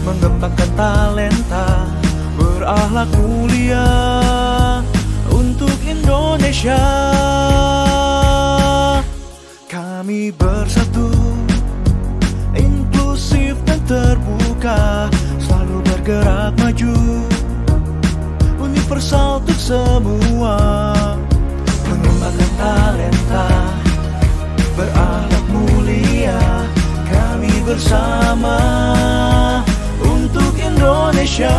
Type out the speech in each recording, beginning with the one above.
mengembangkan talenta, berakhlak mulia untuk Indonesia. Kami bersatu, inklusif dan terbuka, selalu bergerak maju, universal untuk semua, mengembangkan talenta, berakhlak mulia. Kami bersama untuk Indonesia.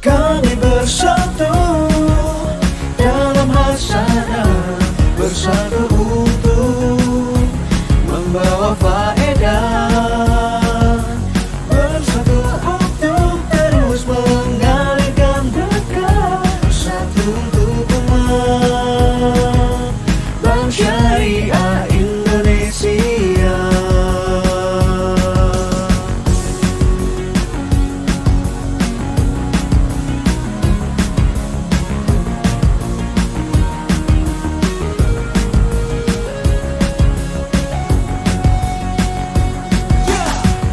Kami bersatu dalam hasanah, bersatu untuk membawa faedah, bersatu untuk terus mengalirkan berkah, bersatu untuk umat Bank Syariah Indonesia.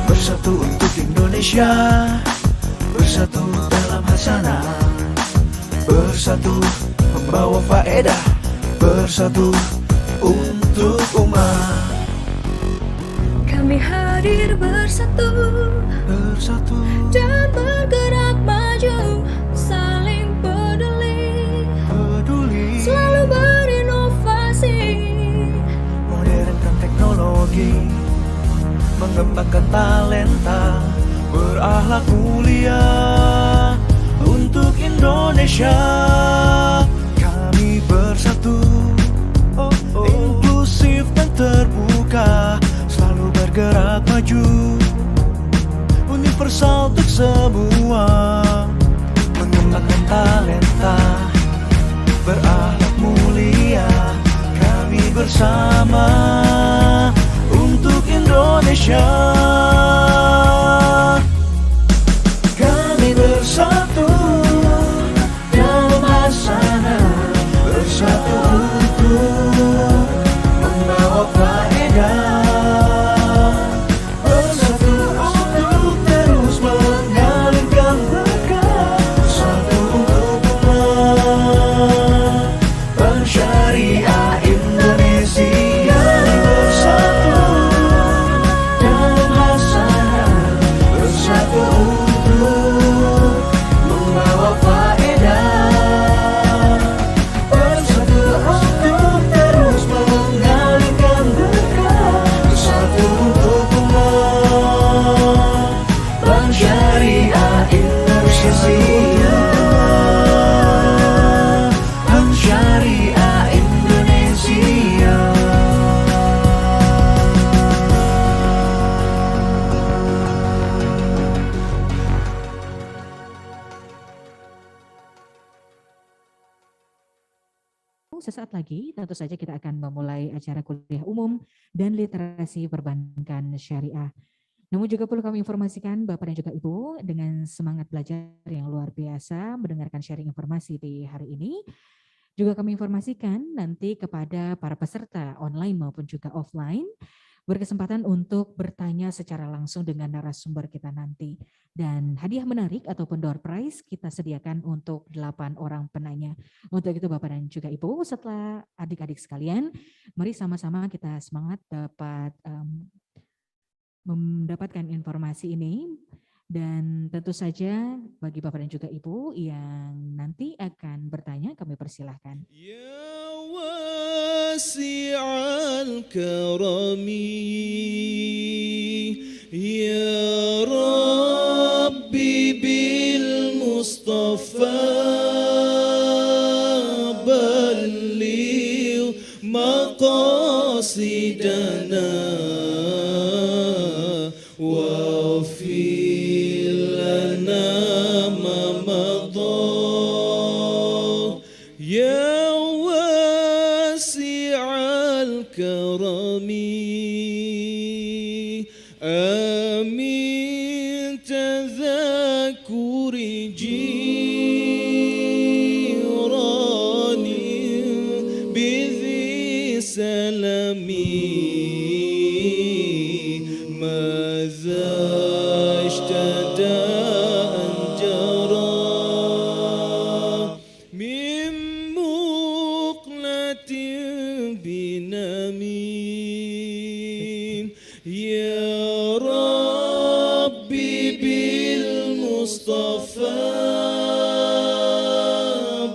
Bersatu untuk Indonesia, bersatu dalam hasanah, bersatu membawa faedah, bersatu untuk umat. Kami hadir bersatu, Bersatu dan bergerak maju, saling peduli, selalu berinovasi, modernkan teknologi, mengembangkan talenta, berakhlak mulia untuk Indonesia. Kami bersatu, inklusif dan terbuka, selalu bergerak maju, universal untuk semua, mengembangkan talenta, berakhlak mulia. Kami bersama untuk Indonesia. Kami bersatu dalam hasanah, bersatu untuk membawa faedah, bersatu untuk terus mengalirkan berkah, bersatu untuk umat Bank Syariah Indonesia. Bersatu dalam hasanah, bersatu untuk membawa faedah, bersatu untuk terus mengalirkan berkah, bersatu untuk umat Bank Syariah Indonesia. Bank Syariah Indonesia. Sesaat lagi tentu saja kita akan memulai acara kuliah umum dan literasi perbankan syariah. Namun juga perlu kami informasikan Bapak dan juga Ibu, dengan semangat belajar yang luar biasa mendengarkan sharing informasi di hari ini, juga kami informasikan nanti kepada para peserta online maupun juga offline berkesempatan untuk bertanya secara langsung dengan narasumber kita nanti. Dan hadiah menarik ataupun door prize kita sediakan untuk 8 orang penanya. Untuk itu Bapak dan juga Ibu, setelah adik-adik sekalian, mari sama-sama kita semangat dapat mendapatkan informasi ini. Dan tentu saja bagi Bapak dan juga Ibu yang nanti akan bertanya, kami persilahkan. Ya wasi'al karami, ya Rabbi bil Mustafa balligh maqasidana waghfir lana ma madha ya wasi'al karami amin tadhakuri jirani bidhi salami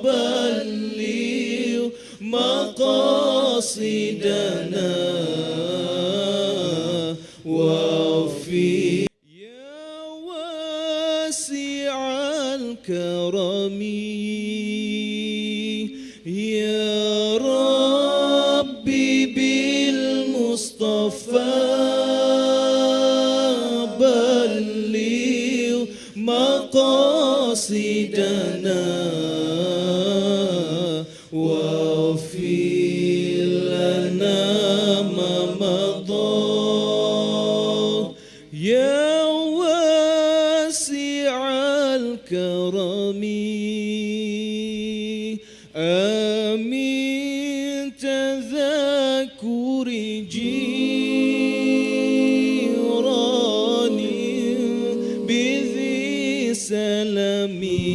بلغ مقاصدنا وفي يا واسع الكرم يا ربي بالمصطفى بلغ مقاصدنا واغفر لنا ما مضى يا واسع الكرم آمين تذكر جيراني بذي سلامي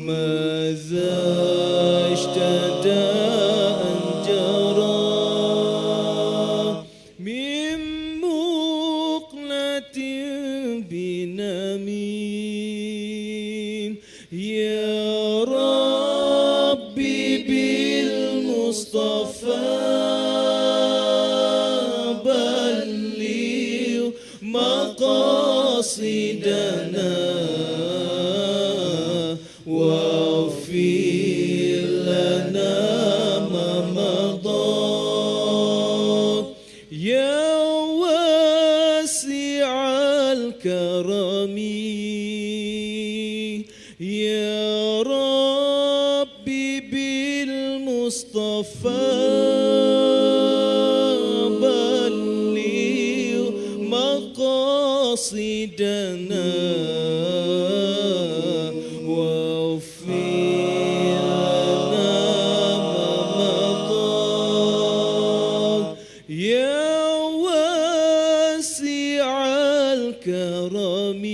ماذا اشتدى أن جرى من مقلة بنميم يا ربي بالمصطفى بلغ مقاصدنا واغفر لنا ما مضى يا واسع الكرم يا ربي بالمصطفى بلغ مقاصدنا واغفر لنا ما مضى يا واسع الكرم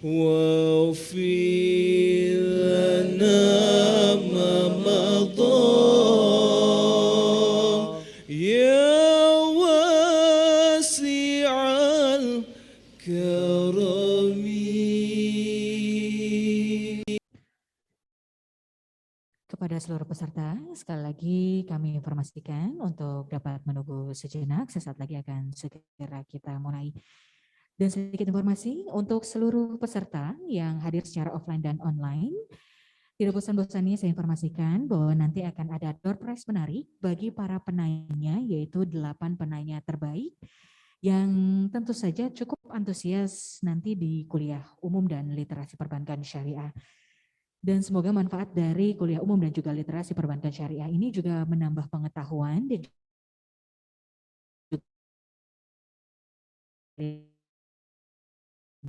واغفر لنا ما مضى يا واسع الكرم. Kepada seluruh peserta, sekali lagi kami informasikan untuk dapat menunggu sejenak, sesaat lagi akan segera kita mulai. Dan sedikit informasi untuk seluruh peserta yang hadir secara offline dan online, tidak bosan-bosannya saya informasikan bahwa nanti akan ada door prize menarik bagi para penanya, yaitu 8 penanya terbaik yang tentu saja cukup antusias nanti di kuliah umum dan literasi perbankan syariah. Dan semoga manfaat dari kuliah umum dan juga literasi perbankan syariah ini juga menambah pengetahuan dan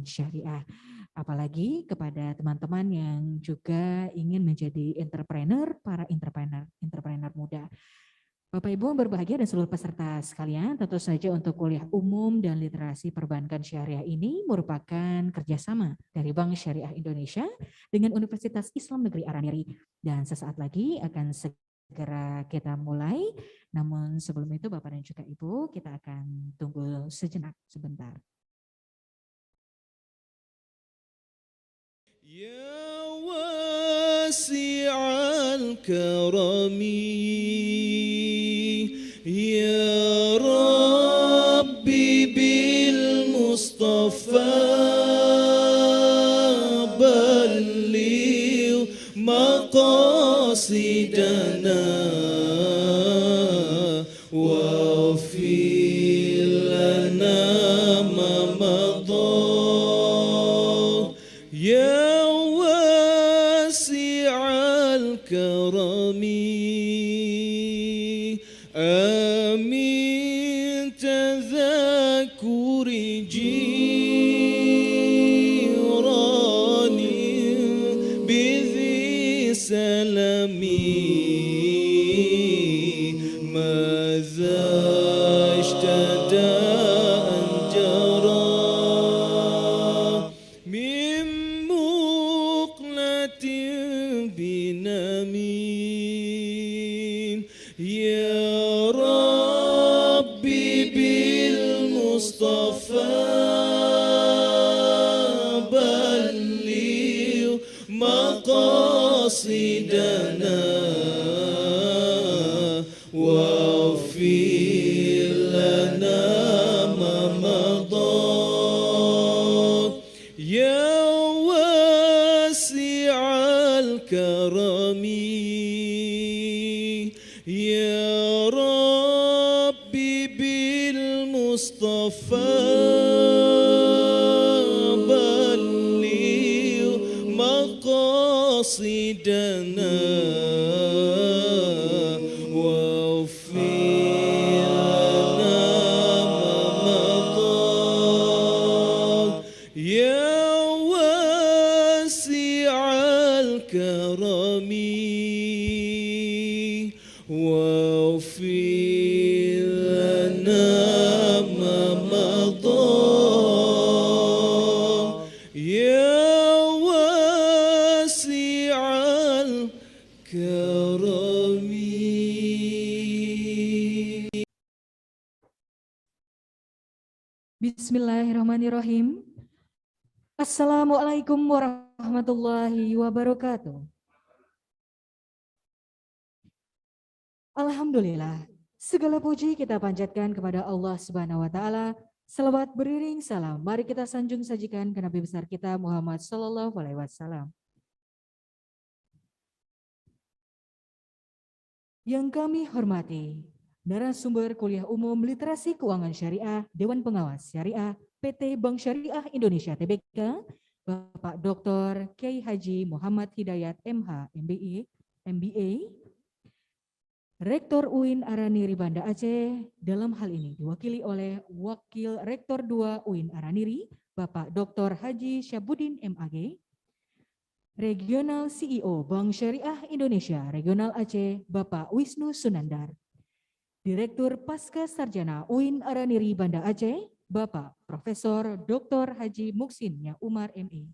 syariah. Apalagi kepada teman-teman yang juga ingin menjadi entrepreneur, para entrepreneur muda. Bapak Ibu berbahagia dan seluruh peserta sekalian, tentu saja untuk kuliah umum dan literasi perbankan syariah ini merupakan kerjasama dari Bank Syariah Indonesia dengan Universitas Islam Negeri Araniri. Dan sesaat lagi akan segera kita mulai, namun sebelum itu Bapak dan juga Ibu kita akan tunggu sejenak sebentar. يا واسع الكرم يا ربي بالمصطفى بلغ مقاصدنا واغفر لنا ما مضى يا واسع الكرم آمين تذكر جيراني بذي سلامي ماذا اشتدى أن جرى من مقلة بنميم يا ربي بالمصطفى واغفر لنا ما مضى يا واسع الكرم يا ربي بالمصطفى بلغ مقاصدنا Bismillahirrahmanirrahim. Assalamualaikum warahmatullahi wabarakatuh. Alhamdulillah, segala puji kita panjatkan kepada Allah Subhanahu wa taala. Selawat beriring salam, mari kita sanjung sajikan ke Nabi besar kita Muhammad sallallahu alaihi wasallam. Yang kami hormati narasumber kuliah umum literasi keuangan syariah Dewan Pengawas Syariah PT Bank Syariah Indonesia Tbk, Bapak Dr. Kiai Haji Muhammad Hidayat MH MBA, Rektor UIN Araniri Banda Aceh, dalam hal ini diwakili oleh Wakil Rektor 2 UIN Araniri, Bapak Dr. Haji Syabudin MAG, Regional CEO Bank Syariah Indonesia Regional Aceh, Bapak Wisnu Sunandar, Direktur Pasca Sarjana UIN Araniri Banda Aceh, Bapak Profesor Dr. Haji Muksin Umar ME,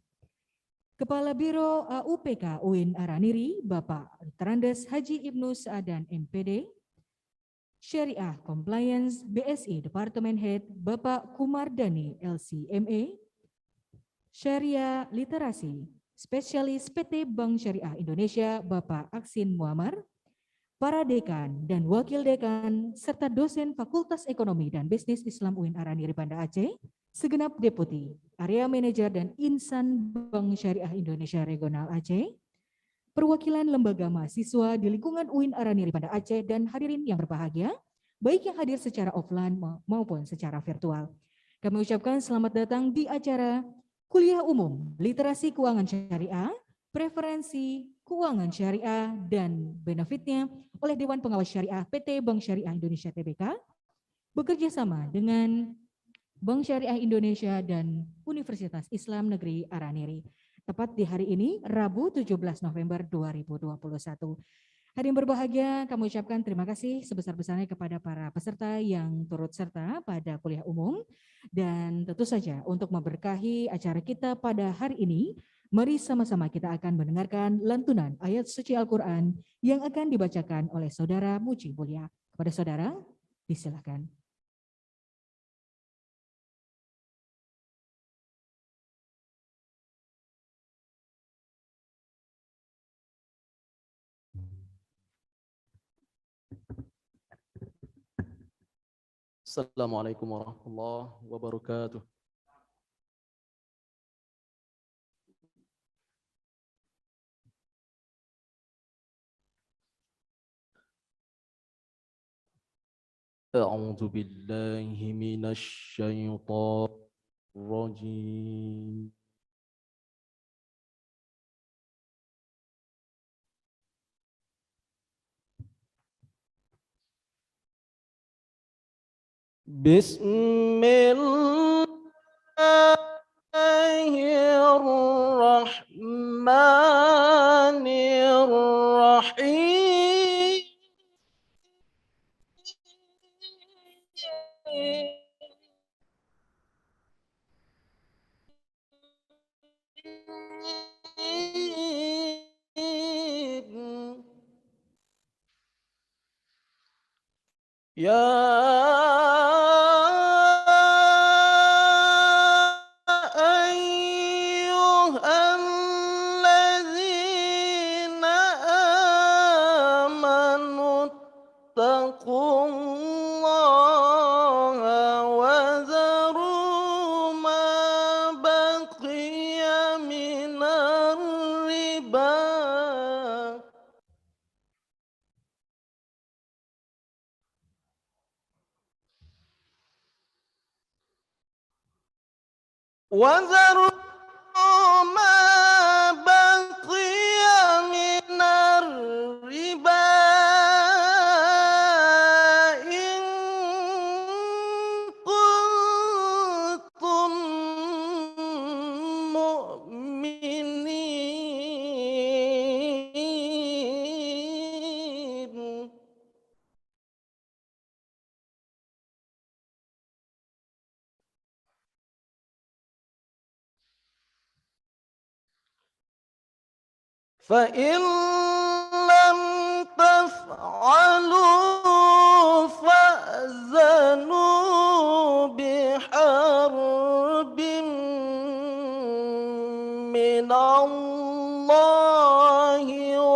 Kepala Biro AUPK UIN Araniri, Bapak Terandes Haji Ibnu Sa'adan MPD, Syariah Compliance BSI Departemen Head, Bapak Kumardani LCMA, Syariah Literasi Spesialis PT Bank Syariah Indonesia, Bapak Aksin Muammar, para dekan dan wakil dekan, serta dosen Fakultas Ekonomi dan Bisnis Islam UIN Araniri Banda Aceh, segenap deputi, area manajer dan insan Bank Syariah Indonesia Regional Aceh, perwakilan lembaga mahasiswa di lingkungan UIN Araniri Banda Aceh, dan hadirin yang berbahagia, baik yang hadir secara offline maupun secara virtual. Kami ucapkan selamat datang di acara Kuliah Umum Literasi Keuangan Syariah, Preferensi Keuangan Syariah dan benefitnya oleh Dewan Pengawas Syariah PT Bank Syariah Indonesia Tbk, bekerja sama dengan Bank Syariah Indonesia dan Universitas Islam Negeri Araniri. Tepat di hari ini, Rabu 17 November 2021. Hadirin berbahagia, kami ucapkan terima kasih sebesar-besarnya kepada para peserta yang turut serta pada kuliah umum. Dan tentu saja untuk memberkahi acara kita pada hari ini, mari sama-sama kita akan mendengarkan lantunan ayat suci Al-Quran yang akan dibacakan oleh Saudara Muji Mulia. Kepada saudara, disilakan. Assalamualaikum warahmatullahi wabarakatuh. A'udzu billahi minasy syaithanir rajim. Bismillahirrahmanirrahim. Ya ayyuhalladzina amanu taqullah وذروا ما بقي من الربا إن كنتم مؤمنين. فإن لم تفعلوا فأذنوا بحرب من الله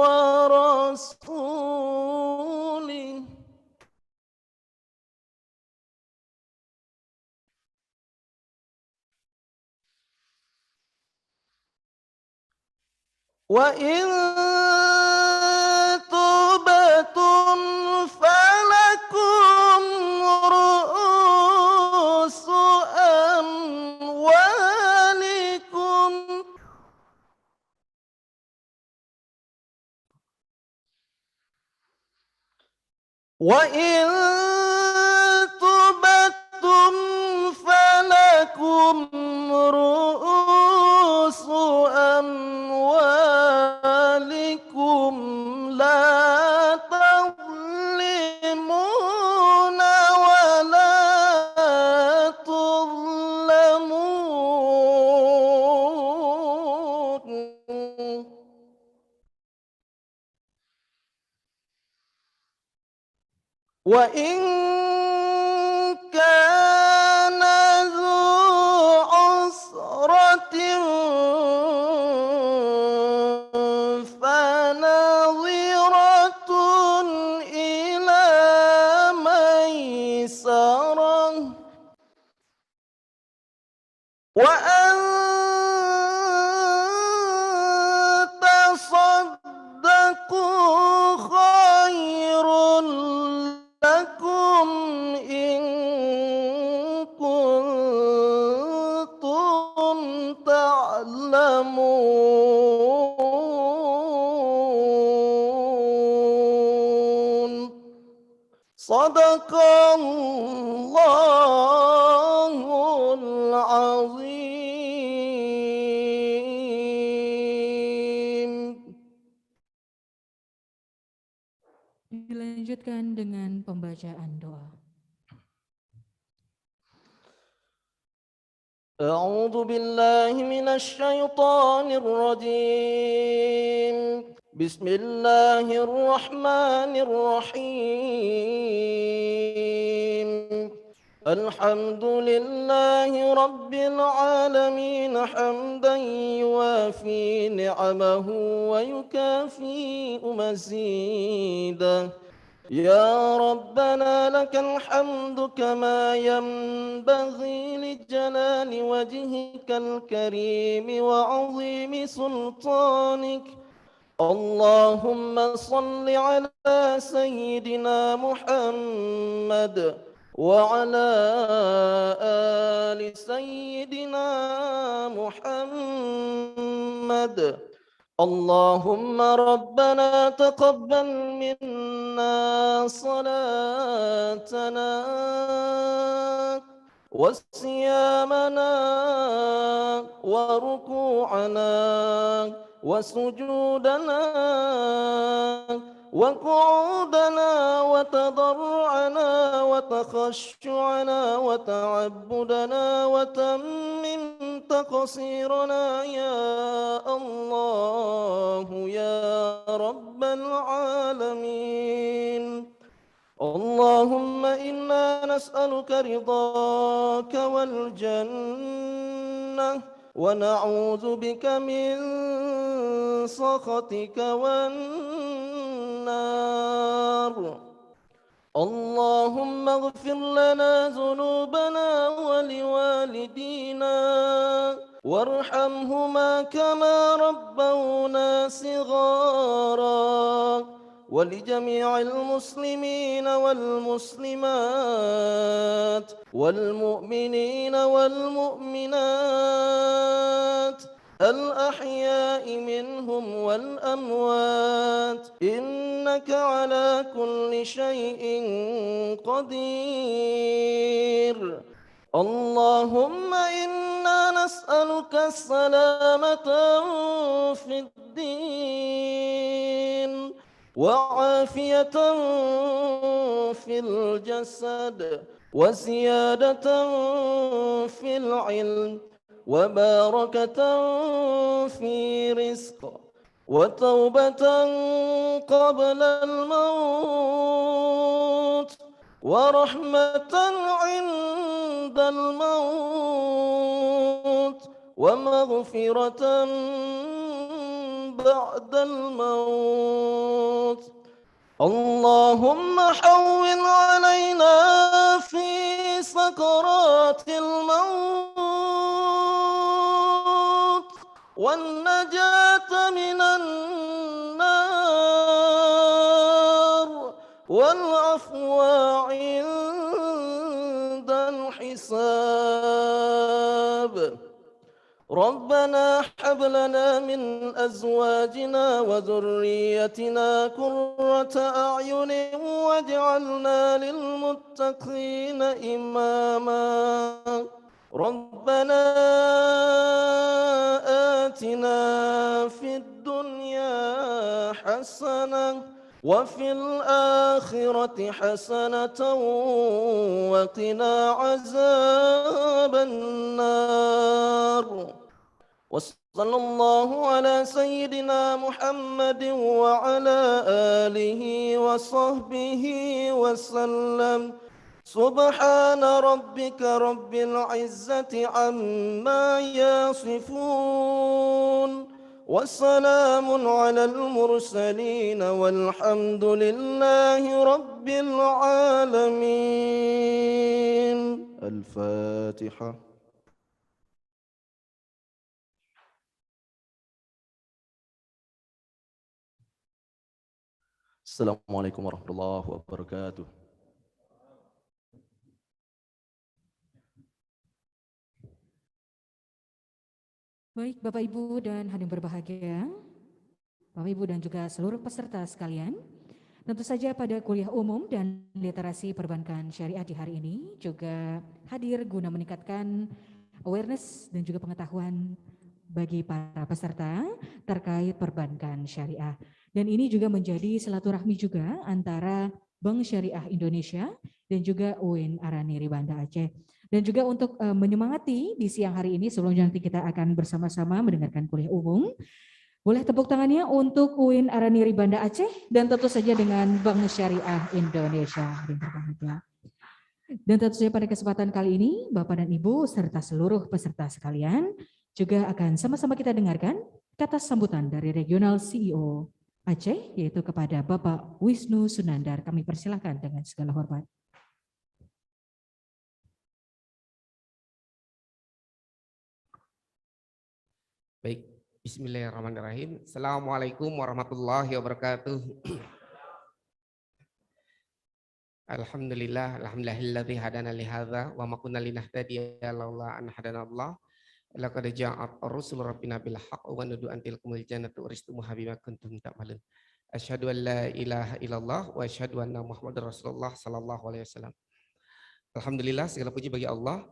ورسوله. وإن تبتم فلكم رؤوس أموالكم وإن تبتم فلكم رؤوس أموالكم لا تظلمون ولا تظلمون. وإن كان ذو عسرة فنظرة إلى ميسرة وأن تصدقوا خير لكم إن كنتم تعلمون. صدق الله العظيم. Dilanjutkan dengan pembacaan doa. أعوذ بالله من الشيطان الرجيم. بسم الله الرحمن الرحيم. الحمد لله رب العالمين حمدا يوافي نعمه ويكافئ مزيده. يا ربنا لك الحمد كما ينبغي لجلال وجهك الكريم وعظيم سلطانك. اللهم صل على سيدنا محمد وعلى آل سيدنا محمد. اللهم ربنا تقبل منا صلاتنا وصيامنا وركوعنا وسجودنا وقعودنا وتضرعنا وتخشعنا وتعبدنا وتمم تقصيرنا يا الله يا رب العالمين. اللهم إنا نسألك رضاك والجنة ونعوذ بك من سخطك والنار. اللهم اغفر لنا ذنوبنا ولوالدينا وارحمهما كما ربونا صغارا. ولجميع المسلمين والمسلمات والمؤمنين والمؤمنات الأحياء منهم والأموات إنك على كل شيء قدير. اللهم إنا نسألك السلامة في الدين وعافية في الجسد وزيادة في العلم وبركة في رزق وتوبة قبل الموت ورحمة عند الموت ومغفرة بعد الموت. اللهم حول علينا في سكرات الموت والنجاة من النار والعفو عند الحساب. ربنا هب لنا من أزواجنا وذريتنا قرة أعين واجعلنا للمتقين إماما. ربنا آتنا في الدنيا حسنة وفي الآخرة حسنة وقنا عذاب النار. وصلى الله على سيدنا محمد وعلى آله وصحبه وسلم. سبحان ربك رب العزة عما يصفون وسلام على المرسلين والحمد لله رب العالمين. الفاتحة. Assalamualaikum warahmatullahi wabarakatuh. Baik Bapak Ibu dan hadirin berbahagia, Bapak Ibu dan juga seluruh peserta sekalian, tentu saja pada kuliah umum dan literasi perbankan syariah di hari ini juga hadir guna meningkatkan awareness dan juga pengetahuan bagi para peserta terkait perbankan syariah. Dan ini juga menjadi silaturahmi juga antara Bank Syariah Indonesia dan juga UIN Araniri Banda Aceh. Dan juga untuk menyemangati di siang hari ini sebelum nanti kita akan bersama-sama mendengarkan kuliah umum, boleh tepuk tangannya untuk UIN Araniri Banda Aceh dan tentu saja dengan Bank Syariah Indonesia. Dan tentu saja pada kesempatan kali ini Bapak dan Ibu serta seluruh peserta sekalian juga akan sama-sama kita dengarkan kata sambutan dari Regional CEO Aceh, yaitu kepada Bapak Wisnu Sunandar. Kami persilahkan dengan segala hormat. Baik, bismillahirrahmanirrahim. Assalamualaikum warahmatullahi wabarakatuh. Alhamdulillahilladzi hadana li hadza wa ma kunna linahtadiya laula an hadana Allah. Laqad ja'at ar-rusulu rabbina bil haqq wa nudu antil kumul jannatu uristumuha bima kuntum ta'malun. Asyhadu an la ilaha illallah wa asyhadu anna Muhammadar Rasulullah sallallahu alaihi wasallam. Alhamdulillah, segala puji bagi Allah.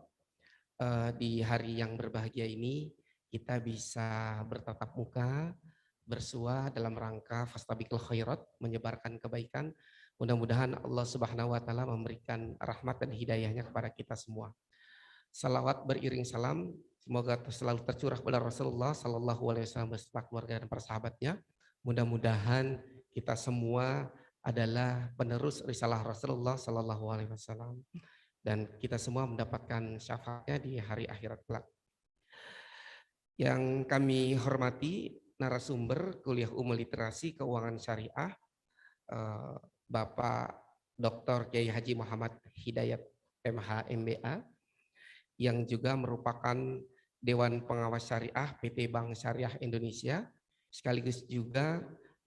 Di hari yang berbahagia ini kita bisa bertatap muka, bersua dalam rangka fastabiqul khairat, menyebarkan kebaikan. Mudah-mudahan Allah Subhanahu wa taala memberikan rahmat dan hidayahnya kepada kita semua. Salawat beriring salam semoga selalu tercurah kepada Rasulullah sallallahu alaihi wasallam beserta keluarga dan para sahabatnya. Mudah-mudahan kita semua adalah penerus risalah Rasulullah sallallahu alaihi wasallam dan kita semua mendapatkan syafaatnya di hari akhirat kelak. Yang kami hormati narasumber kuliah umum literasi keuangan syariah Bapak Dr. Kiai Haji Muhammad Hidayat MH MBA yang juga merupakan Dewan Pengawas Syariah PT Bank Syariah Indonesia sekaligus juga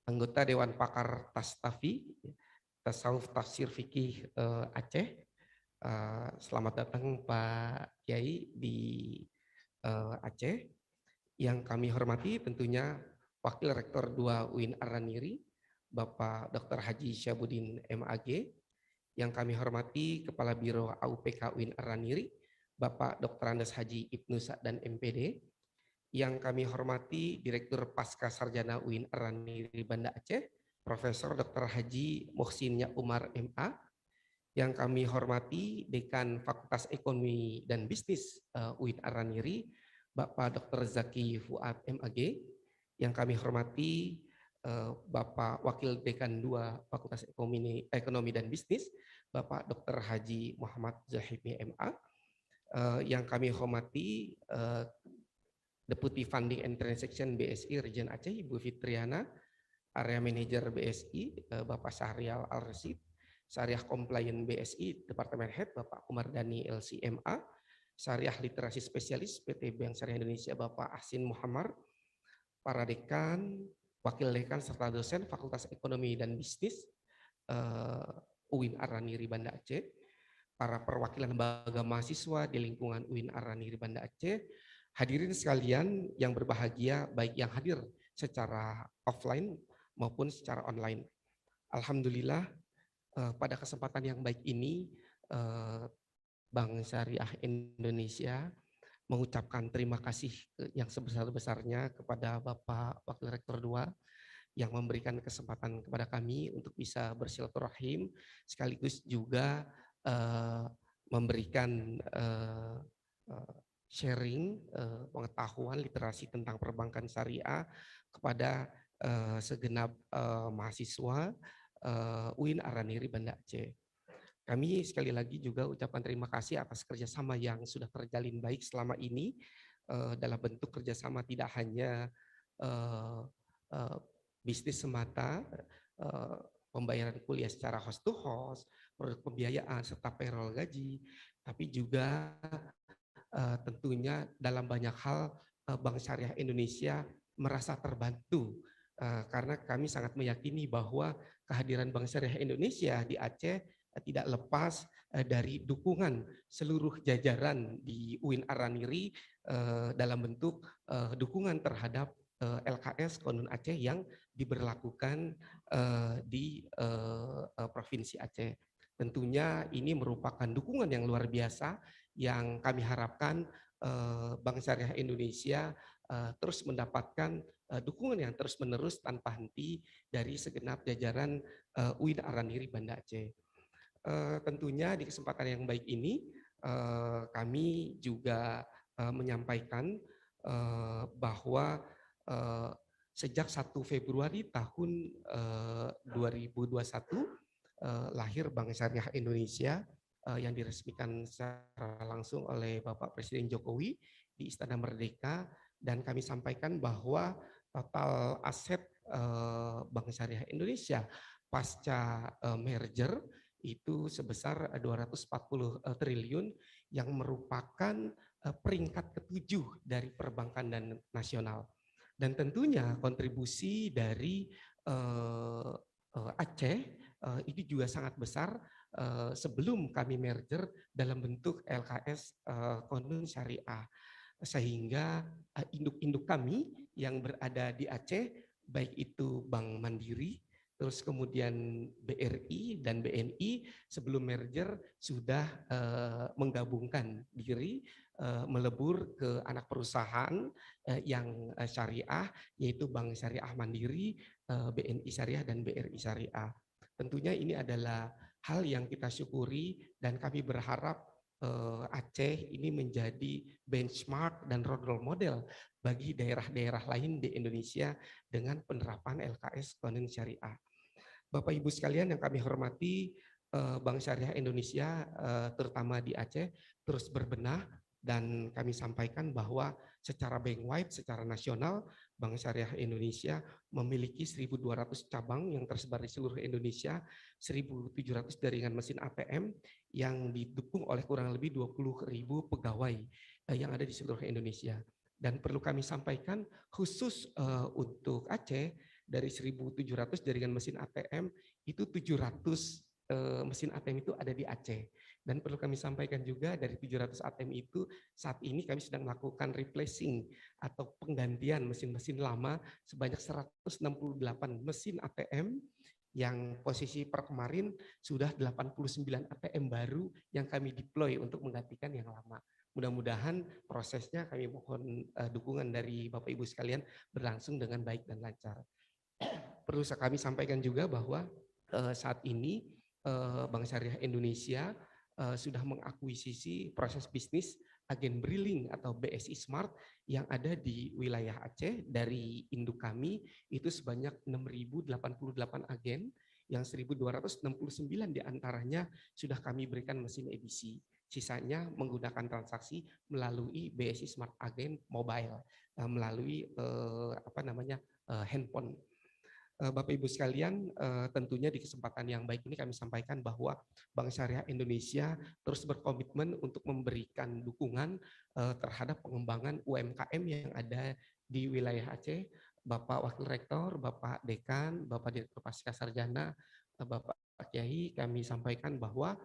anggota Dewan Pakar Tastafi, Tasawuf Tafsir Fikih Aceh. Selamat datang Pak Kiai di Aceh. Yang kami hormati tentunya Wakil Rektor 2 UIN Ar-Raniri, Bapak Dr. Haji Syabudin MAG. Yang kami hormati Kepala Biro AUPK UIN Ar-Raniri, Bapak Dr. Andes Haji Ibnu Sa'dan MPD. Yang kami hormati Direktur Pasca Sarjana UIN Ar-Raniri Banda Aceh, Profesor Dr. Haji Muhsin Umar MA. Yang kami hormati Dekan Fakultas Ekonomi dan Bisnis UIN Ar-Raniri, Bapak Dr. Zaki Fuad MAG. Yang kami hormati Bapak Wakil Dekan 2 Fakultas Ekonomi dan Bisnis, Bapak Dr. Haji Muhammad Zahimi MA. Yang kami hormati Deputi Funding and Transaction BSI Region Aceh, Ibu Fitriana, Area Manager BSI, Bapak Syahrial Al-Rasid, Syariah Compliance BSI, Departemen Head, Bapak Kumardani LCMA, Syariah Literasi Spesialis PT Bank Syariah Indonesia, Bapak Ahsin Muhammad, para dekan, wakil dekan, serta dosen Fakultas Ekonomi dan Bisnis UIN Ar-Raniri Banda Aceh, para perwakilan lembaga mahasiswa di lingkungan UIN Ar-Raniri Banda Aceh, hadirin sekalian yang berbahagia, baik yang hadir secara offline maupun secara online. Alhamdulillah pada kesempatan yang baik ini Bank Syariah Indonesia mengucapkan terima kasih yang sebesar-besarnya kepada Bapak Wakil Rektor 2 yang memberikan kesempatan kepada kami untuk bisa bersilaturahim, sekaligus juga memberikan sharing pengetahuan literasi tentang perbankan syariah kepada segenap mahasiswa UIN Ar-Raniri Banda Aceh. Kami sekali lagi juga ucapkan terima kasih atas kerjasama yang sudah terjalin baik selama ini dalam bentuk kerjasama tidak hanya bisnis semata, pembayaran kuliah secara host to host, produk pembiayaan serta payroll gaji, tapi juga tentunya dalam banyak hal Bank Syariah Indonesia merasa terbantu karena kami sangat meyakini bahwa kehadiran Bank Syariah Indonesia di Aceh tidak lepas dari dukungan seluruh jajaran di UIN Ar-Raniri dalam bentuk dukungan terhadap LKS Konun Aceh yang diberlakukan di Provinsi Aceh. Tentunya ini merupakan dukungan yang luar biasa yang kami harapkan Bank Syariah Indonesia terus mendapatkan dukungan yang terus-menerus tanpa henti dari segenap jajaran UIN Ar-Raniri Banda Aceh. Tentunya di kesempatan yang baik ini kami juga menyampaikan bahwa sejak 1 Februari tahun 2021 lahir Bank Syariah Indonesia yang diresmikan secara langsung oleh Bapak Presiden Jokowi di Istana Merdeka, dan kami sampaikan bahwa total aset Bank Syariah Indonesia pasca merger itu sebesar 240 triliun yang merupakan peringkat ke-7 dari perbankan dan nasional. Dan tentunya kontribusi dari Aceh ini juga sangat besar sebelum kami merger dalam bentuk LKS Konun Syariah, sehingga induk-induk kami yang berada di Aceh baik itu Bank Mandiri, terus kemudian BRI dan BNI sebelum merger sudah menggabungkan diri, melebur ke anak perusahaan yang syariah, yaitu Bank Syariah Mandiri, BNI Syariah dan BRI Syariah. Tentunya ini adalah hal yang kita syukuri dan kami berharap Aceh ini menjadi benchmark dan role model bagi daerah-daerah lain di Indonesia dengan penerapan LKS Konun Syariah. Bapak Ibu sekalian yang kami hormati, Bank Syariah Indonesia terutama di Aceh terus berbenah, dan kami sampaikan bahwa secara bank-wide, secara nasional, Bank Syariah Indonesia memiliki 1.200 cabang yang tersebar di seluruh Indonesia, 1.700 jaringan mesin ATM yang didukung oleh kurang lebih 20.000 pegawai yang ada di seluruh Indonesia. Dan perlu kami sampaikan khusus untuk Aceh, dari 1.700 jaringan mesin ATM, itu 700 mesin ATM itu ada di Aceh. Dan perlu kami sampaikan juga dari 700 ATM itu saat ini kami sedang melakukan replacing atau penggantian mesin-mesin lama sebanyak 168 mesin ATM yang posisi per kemarin sudah 89 ATM baru yang kami deploy untuk menggantikan yang lama. Mudah-mudahan prosesnya kami mohon dukungan dari Bapak Ibu sekalian berlangsung dengan baik dan lancar. Perlu kami sampaikan juga bahwa saat ini Bank Syariah Indonesia sudah mengakuisisi proses bisnis agen Briling atau BSI Smart yang ada di wilayah Aceh. Dari induk kami itu sebanyak 6.088 agen, yang 1.269 diantaranya sudah kami berikan mesin edisi. Sisanya menggunakan transaksi melalui BSI Smart Agen Mobile, melalui handphone. Bapak Ibu sekalian, tentunya di kesempatan yang baik ini kami sampaikan bahwa Bank Syariah Indonesia terus berkomitmen untuk memberikan dukungan terhadap pengembangan UMKM yang ada di wilayah Aceh. Bapak Wakil Rektor, Bapak Dekan, Bapak Direktur Pasca Sarjana, Bapak Kiai, kami sampaikan bahwa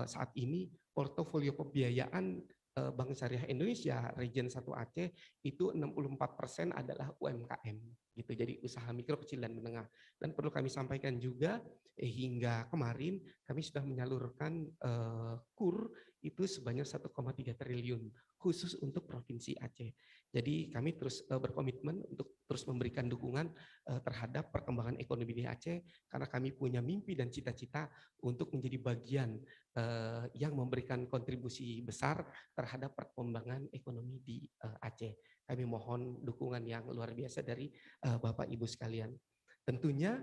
saat ini portofolio pembiayaan Bank Syariah Indonesia Region 1 Aceh itu 64% adalah UMKM gitu. Jadi usaha mikro, kecil dan menengah. Dan perlu kami sampaikan juga hingga kemarin kami sudah menyalurkan KUR itu sebanyak 1,3 triliun khusus untuk Provinsi Aceh. Jadi kami terus berkomitmen untuk terus memberikan dukungan terhadap perkembangan ekonomi di Aceh karena kami punya mimpi dan cita-cita untuk menjadi bagian yang memberikan kontribusi besar terhadap perkembangan ekonomi di Aceh. Kami mohon dukungan yang luar biasa dari Bapak Ibu sekalian. Tentunya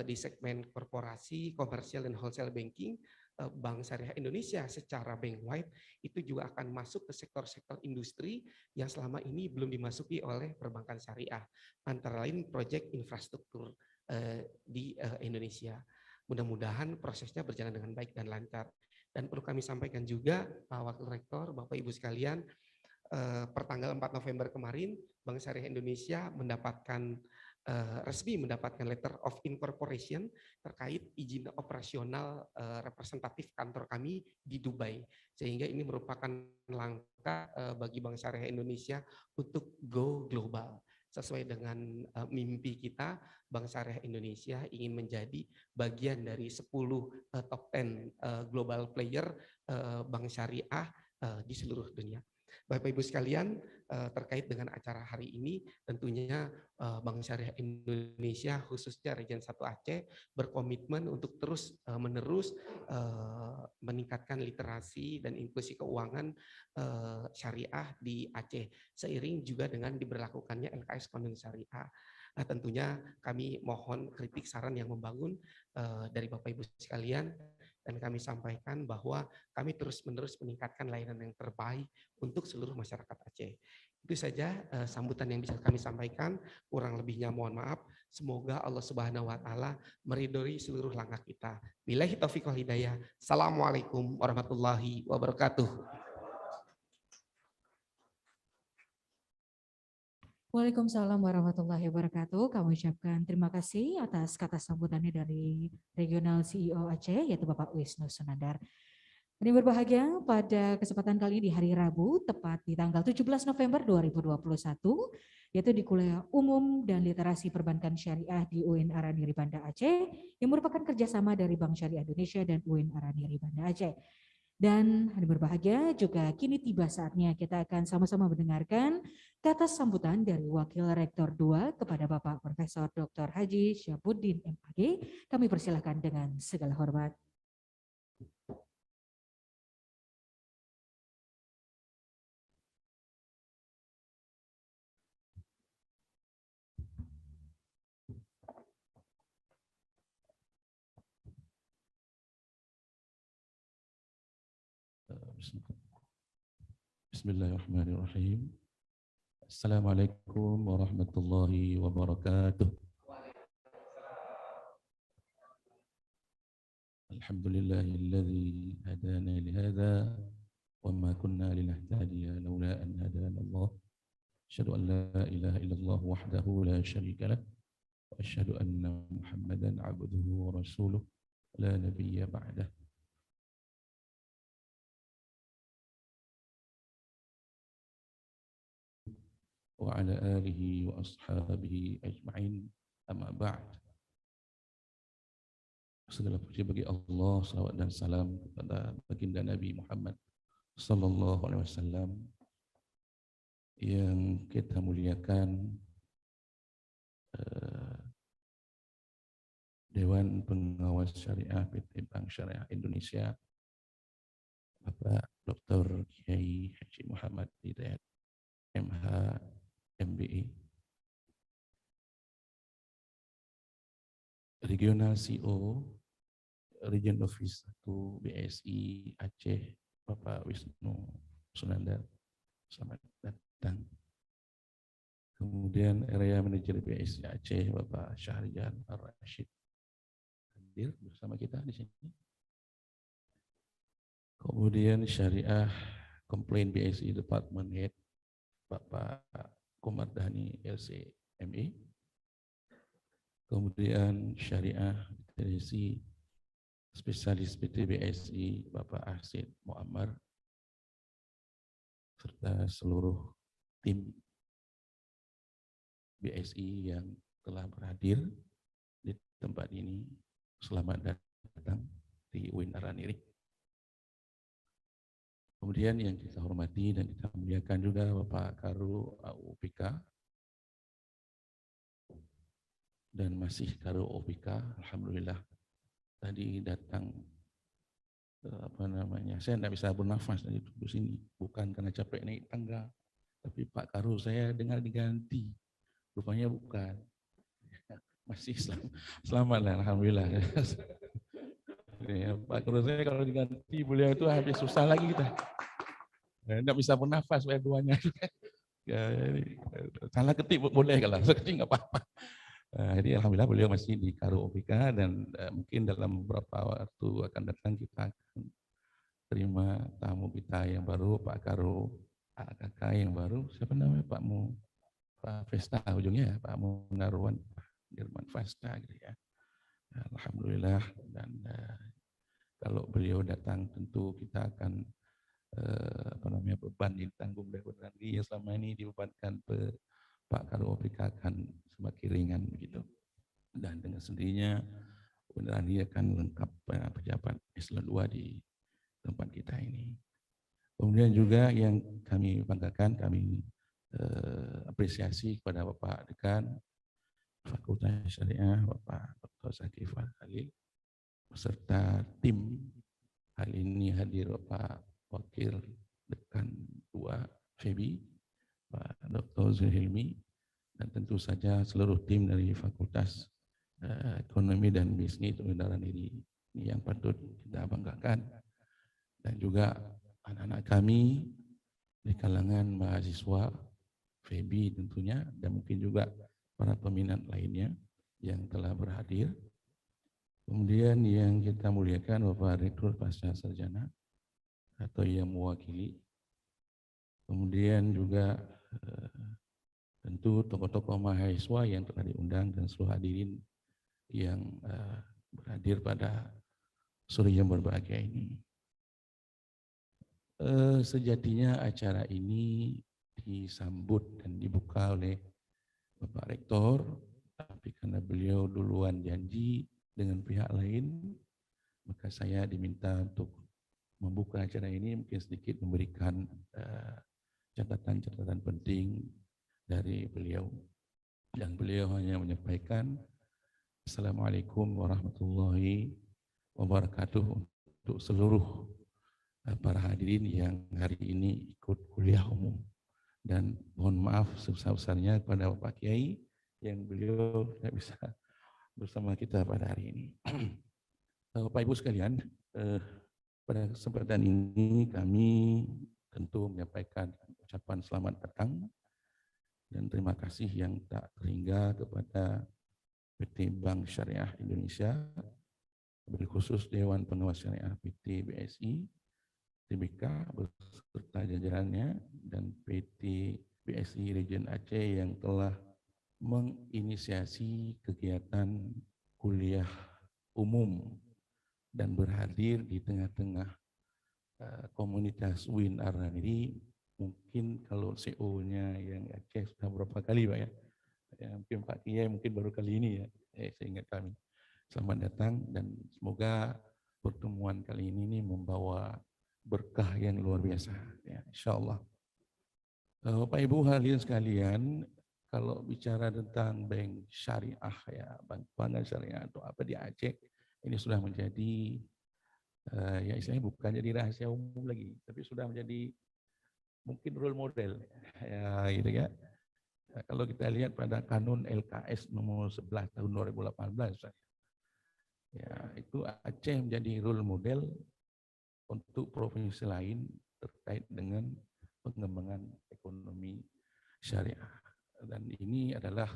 di segmen korporasi, komersial dan wholesale banking, Bank Syariah Indonesia secara bank-wide itu juga akan masuk ke sektor-sektor industri yang selama ini belum dimasuki oleh perbankan syariah, antara lain proyek infrastruktur di Indonesia. Mudah-mudahan prosesnya berjalan dengan baik dan lancar. Dan perlu kami sampaikan juga Pak Wakil Rektor, Bapak Ibu sekalian, pertanggal 4 November kemarin Bank Syariah Indonesia resmi mendapatkan letter of incorporation terkait izin operasional representatif kantor kami di Dubai, sehingga ini merupakan langkah bagi Bank Syariah Indonesia untuk go global. Sesuai dengan mimpi kita, Bank Syariah Indonesia ingin menjadi bagian dari 10 top 10 global player bank syariah di seluruh dunia. Bapak Ibu sekalian, terkait dengan acara hari ini, tentunya Bank Syariah Indonesia khususnya Region 1 Aceh berkomitmen untuk terus menerus meningkatkan literasi dan inklusi keuangan syariah di Aceh, seiring juga dengan diberlakukannya LKS Konon Syariah. Nah, tentunya kami mohon kritik saran yang membangun dari Bapak Ibu sekalian, dan kami sampaikan bahwa kami terus-menerus meningkatkan layanan yang terbaik untuk seluruh masyarakat Aceh. Itu saja sambutan yang bisa kami sampaikan, kurang lebihnya mohon maaf. Semoga Allah Subhanahu wa taala meridhoi seluruh langkah kita. Billahi taufiq wal hidayah. Assalamualaikum warahmatullahi wabarakatuh. Waalaikumsalam warahmatullahi wabarakatuh. Kami ucapkan terima kasih atas kata sambutannya dari Regional CEO Aceh, yaitu Bapak Wisnu Sunandar. Yang berbahagia, pada kesempatan kali ini di hari Rabu, tepat di tanggal 17 November 2021, yaitu di Kuliah Umum dan Literasi Perbankan Syariah di UIN Araniri Banda Aceh, yang merupakan kerjasama dari Bank Syariah Indonesia dan UIN Araniri Banda Aceh. Dan hari berbahagia juga kini tiba saatnya kita akan sama-sama mendengarkan kata sambutan dari Wakil Rektor 2 kepada Bapak Profesor Dr. Haji Syabuddin MAG. Kami persilahkan dengan segala hormat. Bismillahirrahmanirrahim. Assalamualaikum warahmatullahi wabarakatuh. Alhamdulillahilladzi hadana lihadza wa ma kunna linahtadiya laula an hadana Allah. Asyhadu an la ilaha illallah wahdahu la syarika lah وأشهد أن محمدا عبده ورسوله لا نبي بعده. وعلى آله وأصحابه أجمعين. Amma ba'd. Segala puji bagi Allah, salawat dan salam kepada baginda Nabi Muhammad sallallahu alaihi wasallam yang kita muliakan, Dewan Pengawas Syariah PT Bank Syariah Indonesia, Bapak Dr. Kiai Haji Muhammad Hidayat MH MBE, Regional CEO Region Office 1 BSI Aceh, Bapak Wisnu Sunandar, selamat datang. Kemudian Area Manager BSI Aceh, Bapak Syahrian Ar-Rashid, hadir bersama kita di sini. Kemudian Syariah Complaint BSI Department Head, Bapak Komar Dhani LCME. Kemudian Syariah Literasi Spesialis PT BSI, Bapak Asid Muammar, serta seluruh tim BSI yang telah berhadir di tempat ini. Selamat datang di UIN Araniri. Kemudian yang kita hormati dan kita muliakan juga Bapak Karu AUPK dan masih Karu OPK, alhamdulillah tadi datang saya tidak bisa bernafas dari duduk sini, bukan karena capek naik tangga, tapi Pak Karu saya dengar diganti, rupanya bukan. Masih selamat lah, alhamdulillah. Ya, Pak Karu saya kalau diganti beliau itu habis susah lagi kita, tidak bisa bernafas duanya. Ya, salah ketik boleh kalau ketik nggak apa-apa. Jadi alhamdulillah beliau masih di Karu OPK dan mungkin dalam beberapa waktu akan datang kita akan terima tamu kita yang baru, Pak Karu AKK yang baru. Siapa namanya Pak Festa ujungnya ya, Pak Munarwan Dirman Festa gitu ya. Alhamdulillah, dan kalau beliau datang tentu kita akan beban ditanggung dari yang selama ini dibebankan Pak Karu OPK akan semakin ringan begitu. Dan dengan sendirinya benar dia akan lengkap pejabat eselon 2 di tempat kita ini. Kemudian juga yang kami banggakan, kami apresiasi kepada Bapak Dekan Fakultas Syariah, Bapak Dr. Zakif Al-Khalil, beserta tim. Hari ini hadir Bapak Wakil Dekan 2 Febi, Pak Dr. Zulhilmi, dan tentu saja seluruh tim dari Fakultas Ekonomi dan Bisnis Undaran ini yang patut kita banggakan. Dan juga anak-anak kami di kalangan mahasiswa Febi tentunya, dan mungkin juga para peminat lainnya yang telah berhadir. Kemudian yang kita muliakan Bapak Rektor Pasca Sarjana atau yang mewakili. Kemudian juga tentu tokoh-tokoh mahasiswa yang telah diundang dan seluruh hadirin yang berhadir pada sore yang berbahagia ini. Sejatinya acara ini disambut dan dibuka oleh Bapak Rektor, tapi karena beliau duluan janji dengan pihak lain, maka saya diminta untuk membuka acara ini, mungkin sedikit memberikan catatan-catatan penting dari beliau. Dan beliau hanya menyampaikan Assalamualaikum warahmatullahi wabarakatuh untuk seluruh para hadirin yang hari ini ikut kuliah umum. Dan mohon maaf sebesar-besarnya kepada Bapak Kiai yang beliau tidak bisa bersama kita pada hari ini. Bapak Ibu sekalian, pada kesempatan ini kami tentu menyampaikan ucapan selamat datang dan terima kasih yang tak terhingga kepada PT Bank Syariah Indonesia, wabil khusus Dewan Pengawas Syariah PT BSI, TBK beserta jajarannya, dan PT BSI Region Aceh yang telah menginisiasi kegiatan kuliah umum dan berhadir di tengah-tengah komunitas UIN Ar-Rahman ini. Mungkin kalau CEO-nya yang Aceh sudah berapa kali Pak ya? Mungkin Pak Kiai mungkin baru kali ini ya, saya ingat kami. Selamat datang dan semoga pertemuan kali ini membawa berkah yang luar biasa ya, insya-Allah. Bapak Ibu hadirin sekalian, kalau bicara tentang bank syariah ya, bank syariah atau apa di Aceh, ini sudah menjadi ya istilahnya bukan jadi rahasia umum lagi, tapi sudah menjadi mungkin role model ya gitu ya. Kalau kita lihat pada kanun LKS nomor 11 tahun 2018 ya, itu Aceh menjadi role model untuk provinsi lain terkait dengan pengembangan ekonomi syariah. Dan ini adalah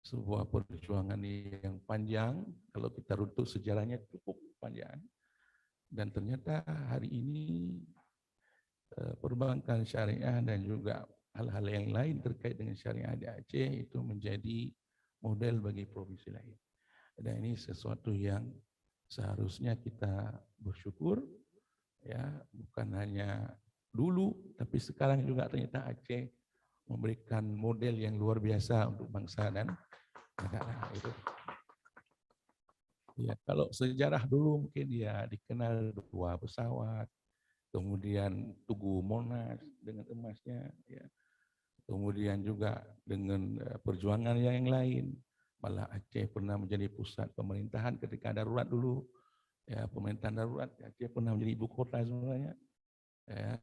sebuah perjuangan yang panjang, kalau kita runtuh sejarahnya cukup panjang. Dan ternyata hari ini perbankan syariah dan juga hal-hal yang lain terkait dengan syariah di Aceh itu menjadi model bagi provinsi lain. Dan ini sesuatu yang seharusnya kita bersyukur ya, bukan hanya dulu tapi sekarang juga ternyata Aceh memberikan model yang luar biasa untuk bangsa dan negara itu. Ya, kalau sejarah dulu mungkin ya dikenal dua pesawat, kemudian Tugu Monas dengan emasnya, ya. Kemudian juga dengan perjuangan yang lain. Malah Aceh pernah menjadi pusat pemerintahan ketika darurat dulu. Ya, pemerintahan darurat Aceh pernah menjadi ibu kota sebenarnya. Ya,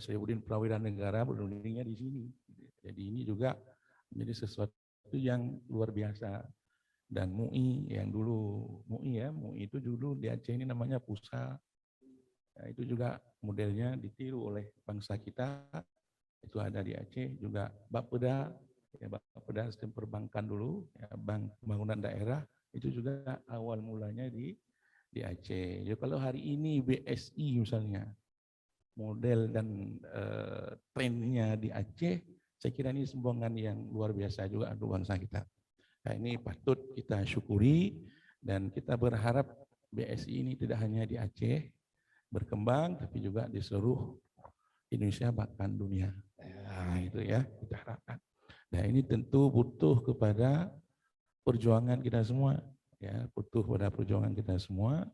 Saifuddin Prawira Negara berdirinya di sini. Jadi ini juga menjadi sesuatu yang luar biasa. Dan MUI yang dulu MUI itu dulu di Aceh ini namanya Pusat. Nah, itu juga modelnya ditiru oleh bangsa kita. Itu ada di Aceh juga Bapeda, ya Bapeda sistem perbankan dulu, ya, Bank Pembangunan Daerah itu juga awal mulanya di Aceh. Jadi kalau hari ini BSI misalnya model dan trennya di Aceh, saya kira ini sumbangan yang luar biasa juga untuk bangsa kita. Nah, ini patut kita syukuri dan kita berharap BSI ini tidak hanya di Aceh berkembang, tapi juga di seluruh Indonesia bahkan dunia. Nah, itu ya kita harapkan. Nah, ini tentu butuh kepada perjuangan kita semua, ya, butuh pada perjuangan kita semua,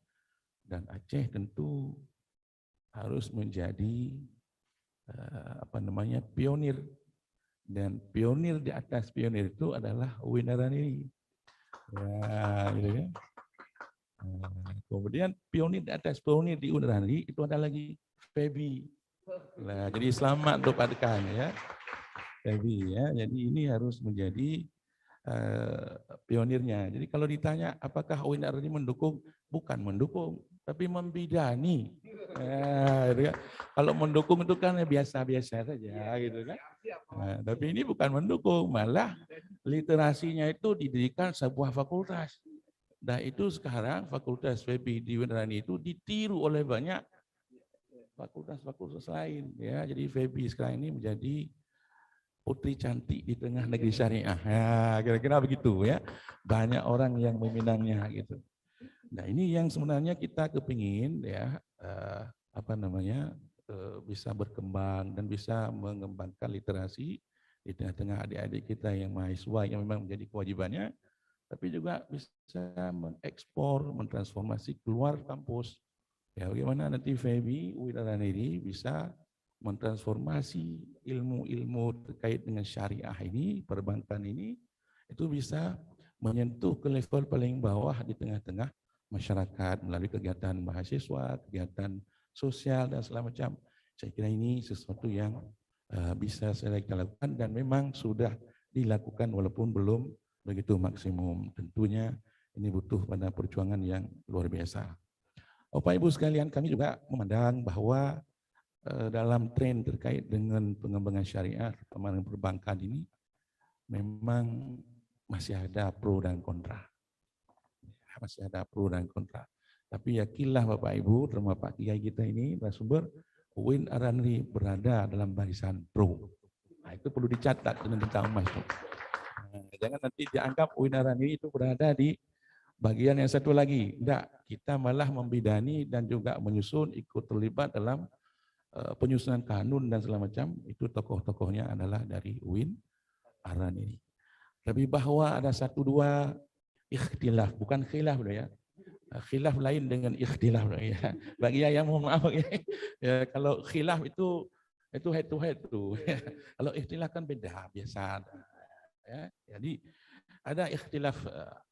dan Aceh tentu harus menjadi pionir. Dan pionir di atas pionir itu adalah UIN Ar-Rahman ini. Ya, gitu ya. Kemudian pionir di atas pionir di UIN Ar-Rahman itu ada lagi Febi. Nah, jadi selamat untuk Padkan ya. Febi ya. Jadi ini harus menjadi pionirnya. Jadi kalau ditanya apakah UIN Ar-Rahman ini mendukung, bukan mendukung, tapi membidani. Ya, gitu ya. Kalau mendukung itu kan biasa-biasa saja gitu kan. Nah, tapi ini bukan mendukung, malah literasinya itu didirikan sebuah fakultas. Dan itu sekarang fakultas FEBI di UIN Ar-Rahman itu ditiru oleh banyak fakultas-fakultas lain. Ya, jadi FEBI sekarang ini menjadi putri cantik di tengah negeri syariah. Ya, kira-kira begitu ya. Banyak orang yang meminangnya gitu. Nah, ini yang sebenarnya kita kepingin ya bisa berkembang dan bisa mengembangkan literasi di tengah-tengah adik-adik kita yang mahasiswa yang memang menjadi kewajibannya, tapi juga bisa mengekspor, mentransformasi keluar kampus. Ya, bagaimana nanti FEBI UIN Ar-Rahman ini bisa mentransformasi ilmu-ilmu terkait dengan syariah ini, perbankan ini, itu bisa menyentuh ke level paling bawah di tengah-tengah masyarakat melalui kegiatan mahasiswa, kegiatan sosial dan segala macam. Saya kira ini sesuatu yang bisa saya lakukan dan memang sudah dilakukan walaupun belum begitu maksimum. Tentunya ini butuh pada perjuangan yang luar biasa. Bapak Ibu sekalian, kami juga memandang bahwa dalam tren terkait dengan pengembangan syariah, pengembangan perbankan ini memang masih ada pro dan kontra. Masih ada pro dan kontra. Tapi yakinlah Bapak Ibu, terutama Pak Kiai kita ini, narasumber, UIN Ar-Rahman berada dalam barisan pro. Nah, itu perlu dicatat dengan tentang emas. Jangan nanti dianggap UIN Araniri itu berada di bagian yang satu lagi. Tidak, kita malah membidani dan juga menyusun, ikut terlibat dalam penyusunan kanun dan segala macam. Itu tokoh-tokohnya adalah dari UIN Araniri. Tapi bahwa ada satu dua ikhtilaf, bukan khilaf ya. Khilaf lain dengan ikhtilaf ya. Bagi yang mohon maaf ya, kalau khilaf itu head to head tuh. Kalau ikhtilaf kan beda, biasa. Ya, jadi ada ikhtilaf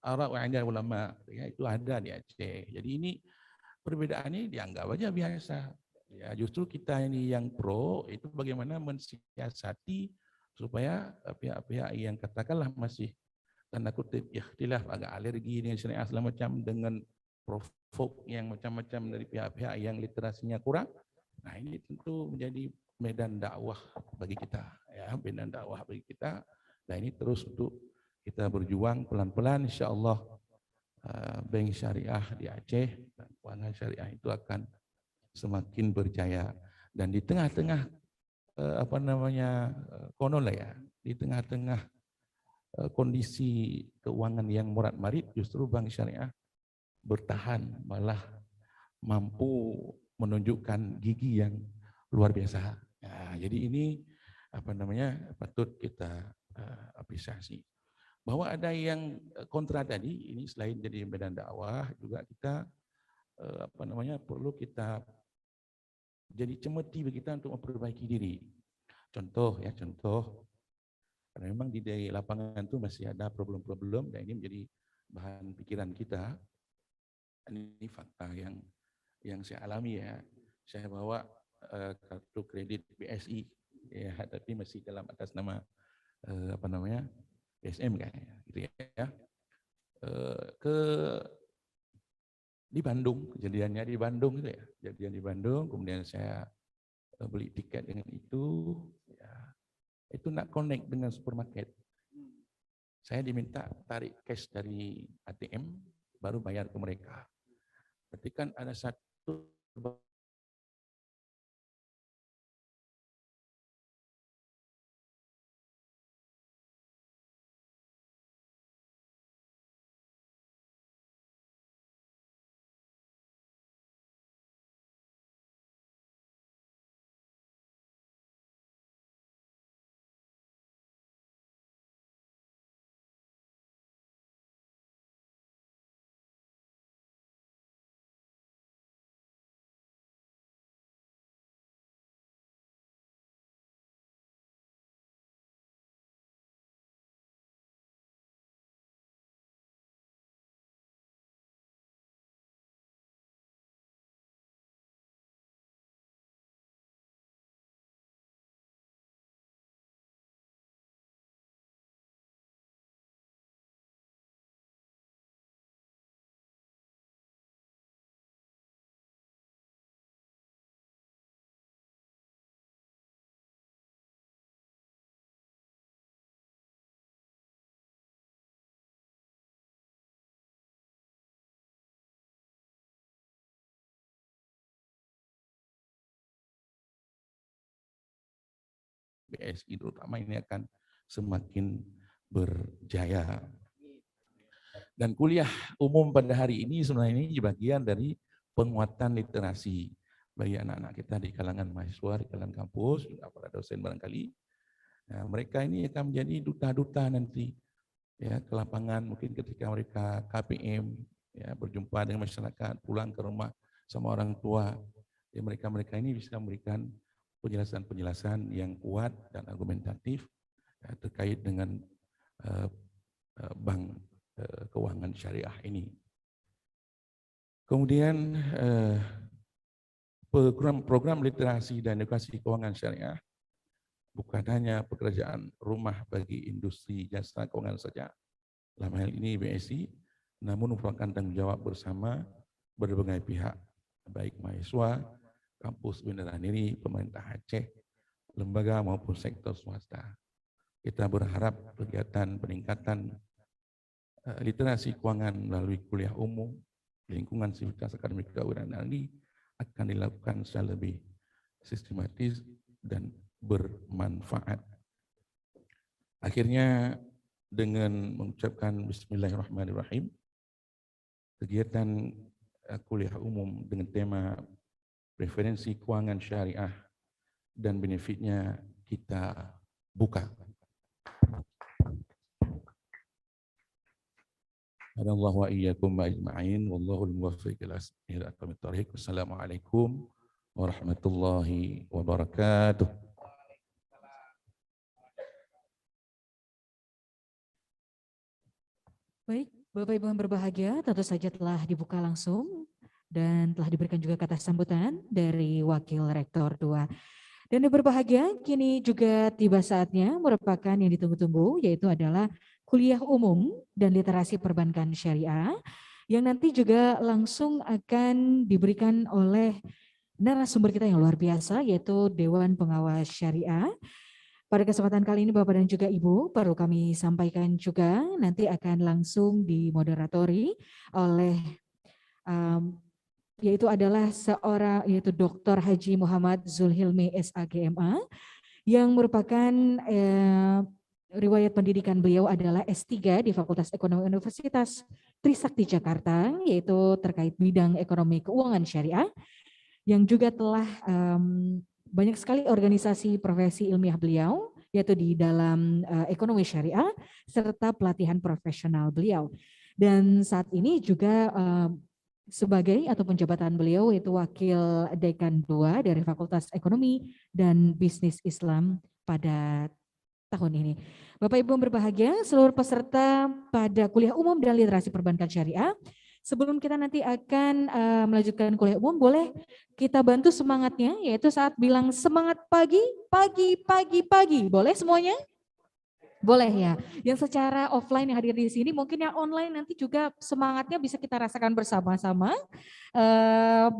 ara wa ulama ya, itu ada di Aceh. Jadi ini perbedaan ini dianggap aja biasa. Ya, justru kita ini yang pro itu bagaimana mensiasati supaya pihak-pihak yang katakanlah masih tanda kutip ikhtilaf, agak alergi dengan syariah segala macam, dengan provok yang macam-macam dari pihak-pihak yang literasinya kurang. Nah, ini tentu menjadi medan dakwah bagi kita, ya, medan dakwah bagi kita. Nah, ini terus untuk kita berjuang pelan-pelan, insya-Allah bank syariah di Aceh dan keuangan syariah itu akan semakin berjaya. Dan di tengah-tengah konon lah ya, di tengah-tengah kondisi keuangan yang morat-marit, justru bank syariah bertahan, malah mampu menunjukkan gigi yang luar biasa. Nah, jadi ini patut kita apresiasi. Bahwa ada yang kontra tadi, ini selain jadi medan dakwah, juga kita perlu kita jadi cemeti bagi kita untuk memperbaiki diri. Contoh, karena memang di lapangan itu masih ada problem-problem, dan ini menjadi bahan pikiran kita. Ini fakta yang saya alami ya. Saya bawa kartu kredit BSI, ya, tapi masih dalam atas nama BSM kayaknya, gitu ya. Di Bandung, kejadiannya di Bandung itu ya, kejadian di Bandung, kemudian saya beli tiket dengan itu, ya, itu nak connect dengan supermarket. Saya diminta tarik cash dari ATM, baru bayar ke mereka. Berarti kan ada satu BSI terutama ini akan semakin berjaya. Dan kuliah umum pada hari ini sebenarnya ini bagian dari penguatan literasi bagi anak-anak kita di kalangan mahasiswa, di kalangan kampus, juga para dosen barangkali. Nah, mereka ini akan menjadi duta-duta nanti ya ke lapangan, mungkin ketika mereka KPM ya, berjumpa dengan masyarakat, pulang ke rumah sama orang tua, ya, mereka ini bisa memberikan penjelasan-penjelasan yang kuat dan argumentatif ya, terkait dengan bank keuangan syariah ini. Kemudian program literasi dan edukasi keuangan syariah bukan hanya pekerjaan rumah bagi industri jasa keuangan saja, dalam hal ini BSI, namun merupakan tanggung jawab bersama berbagai pihak, baik mahasiswa, kampus UIN Araniri, pemerintah Aceh, lembaga maupun sektor swasta. Kita berharap kegiatan peningkatan literasi keuangan melalui kuliah umum, lingkungan sivitas akademik UIN Araniri akan dilakukan secara lebih sistematis dan bermanfaat. Akhirnya dengan mengucapkan Bismillahirrahmanirrahim. Kegiatan kuliah umum dengan tema preferensi keuangan syariah dan benefitnya kita buka. Allah wa iyyakum ajma'in wallahu al-muwaffiq ila aqwamit thariq. Wassalamualaikum warahmatullahi wabarakatuh. Baik, Bapak Ibu yang berbahagia, tentu saja telah dibuka langsung dan telah diberikan juga kata sambutan dari Wakil Rektor 2. Dan yang berbahagia, kini juga tiba saatnya merupakan yang ditunggu-tunggu, yaitu adalah kuliah umum dan literasi perbankan syariah, yang nanti juga langsung akan diberikan oleh narasumber kita yang luar biasa, yaitu Dewan Pengawas Syariah. Pada kesempatan kali ini Bapak dan juga Ibu, perlu kami sampaikan juga nanti akan langsung dimoderatori oleh yaitu adalah yaitu Dr. Haji Muhammad Zulhilmi SAGMA yang merupakan riwayat pendidikan beliau adalah S3 di Fakultas Ekonomi Universitas Trisakti Jakarta, yaitu terkait bidang ekonomi keuangan syariah, yang juga telah banyak sekali organisasi profesi ilmiah beliau, yaitu di dalam ekonomi syariah, serta pelatihan profesional beliau. Dan saat ini juga sebagai ataupun jabatan beliau yaitu Wakil Dekan 2 dari Fakultas Ekonomi dan Bisnis Islam pada tahun ini. Bapak Ibu yang berbahagia, seluruh peserta pada kuliah umum dan literasi perbankan syariah, sebelum kita nanti akan melanjutkan kuliah umum, boleh kita bantu semangatnya, yaitu saat bilang semangat pagi, pagi, pagi, pagi. Boleh semuanya? Boleh ya. Yang secara offline yang hadir di sini, mungkin yang online nanti juga semangatnya bisa kita rasakan bersama-sama.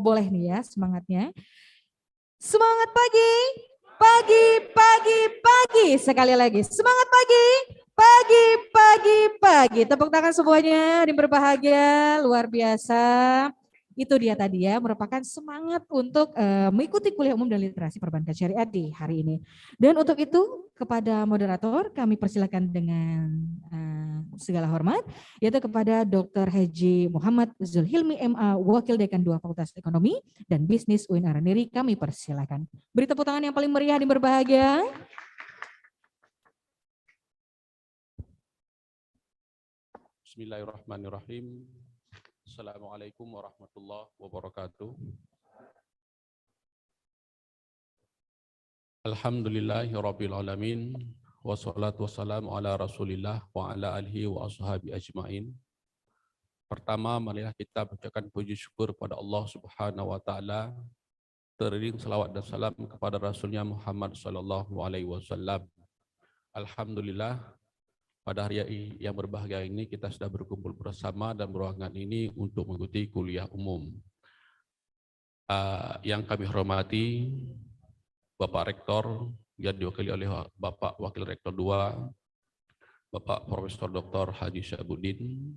Boleh nih ya semangatnya. Semangat pagi, pagi, pagi, pagi. Sekali lagi, semangat pagi. Pagi, pagi, pagi. Tepuk tangan semuanya, yang berbahagia, luar biasa. Itu dia tadi ya, merupakan semangat untuk mengikuti kuliah umum dan literasi perbankan syariah di hari ini. Dan untuk itu, kepada moderator kami persilakan dengan segala hormat, yaitu kepada Dr. Haji Muhammad Zulhilmi MA, Wakil Dekan 2 Fakultas Ekonomi dan Bisnis UIN Araniri, kami persilakan. Beri tepuk tangan yang paling meriah dan berbahagia. Bismillahirrahmanirrahim. Assalamualaikum warahmatullahi wabarakatuh. Alhamdulillahirabbil alamin wassalatu wassalamu ala Rasulillah wa ala alihi wa ashabi ajmain. Pertama, marilah kita bacakan puji syukur kepada Allah Subhanahu wa taala, teriring salawat dan salam kepada Rasulnya Muhammad sallallahu alaihi wasallam. Alhamdulillah, pada hari yang berbahagia ini kita sudah berkumpul bersama dan beruangan ini untuk mengikuti kuliah umum. Yang kami hormati Bapak Rektor yang diwakili oleh Bapak Wakil Rektor 2, Bapak Profesor Dr. Haji Syabuddin.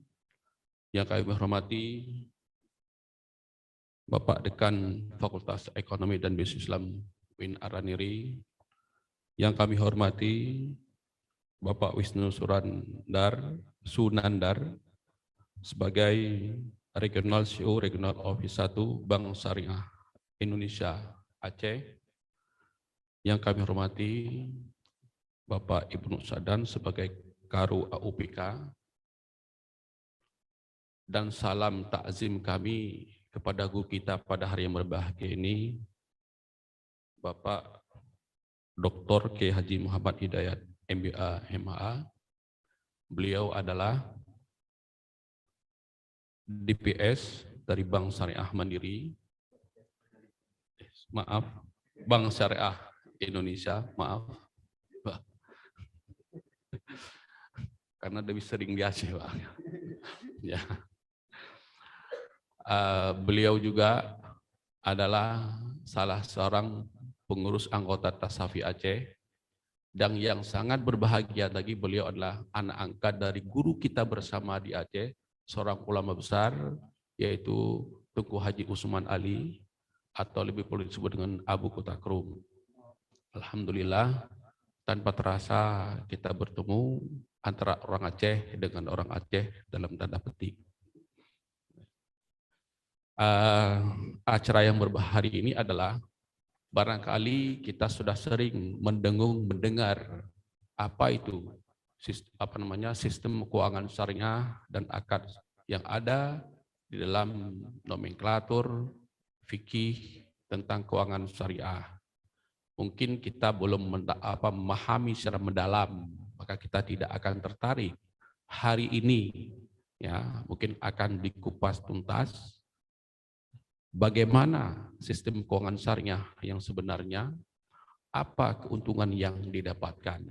Yang kami hormati Bapak Dekan Fakultas Ekonomi dan Bisnis Islam UIN Araniri. Yang kami hormati Bapak Wisnu Sunandar sebagai Regional CEO Regional Office 1 Bank Syariah Indonesia Aceh. Yang kami hormati Bapak Ibnu Sadan sebagai Karu AUPK. Dan salam takzim kami kepada guru kita pada hari yang berbahagia ini, Bapak Dr. K. Haji Muhammad Hidayat MBA MA. Beliau adalah DPS dari Bank Syariah Mandiri. Maaf, Bank Syariah Indonesia, maaf. Karena lebih sering di Aceh, Pak. Ya. Beliau juga adalah salah seorang pengurus anggota Tasafi Aceh. Dan yang sangat berbahagia lagi, beliau adalah anak angkat dari guru kita bersama di Aceh, seorang ulama besar, yaitu Tunku Haji Usman Ali, atau lebih perlu disebut dengan Abu Kutakrum. Alhamdulillah, tanpa terasa kita bertemu antara orang Aceh dengan orang Aceh dalam tanda petik. Acara yang berbahari ini adalah barangkali kita sudah sering mendengar apa itu sistem keuangan syariah dan akad yang ada di dalam nomenklatur fikih tentang keuangan syariah. Mungkin kita belum memahami secara mendalam, maka kita tidak akan tertarik. Hari ini ya mungkin akan dikupas tuntas bagaimana sistem keuangan syariah yang sebenarnya, apa keuntungan yang didapatkan.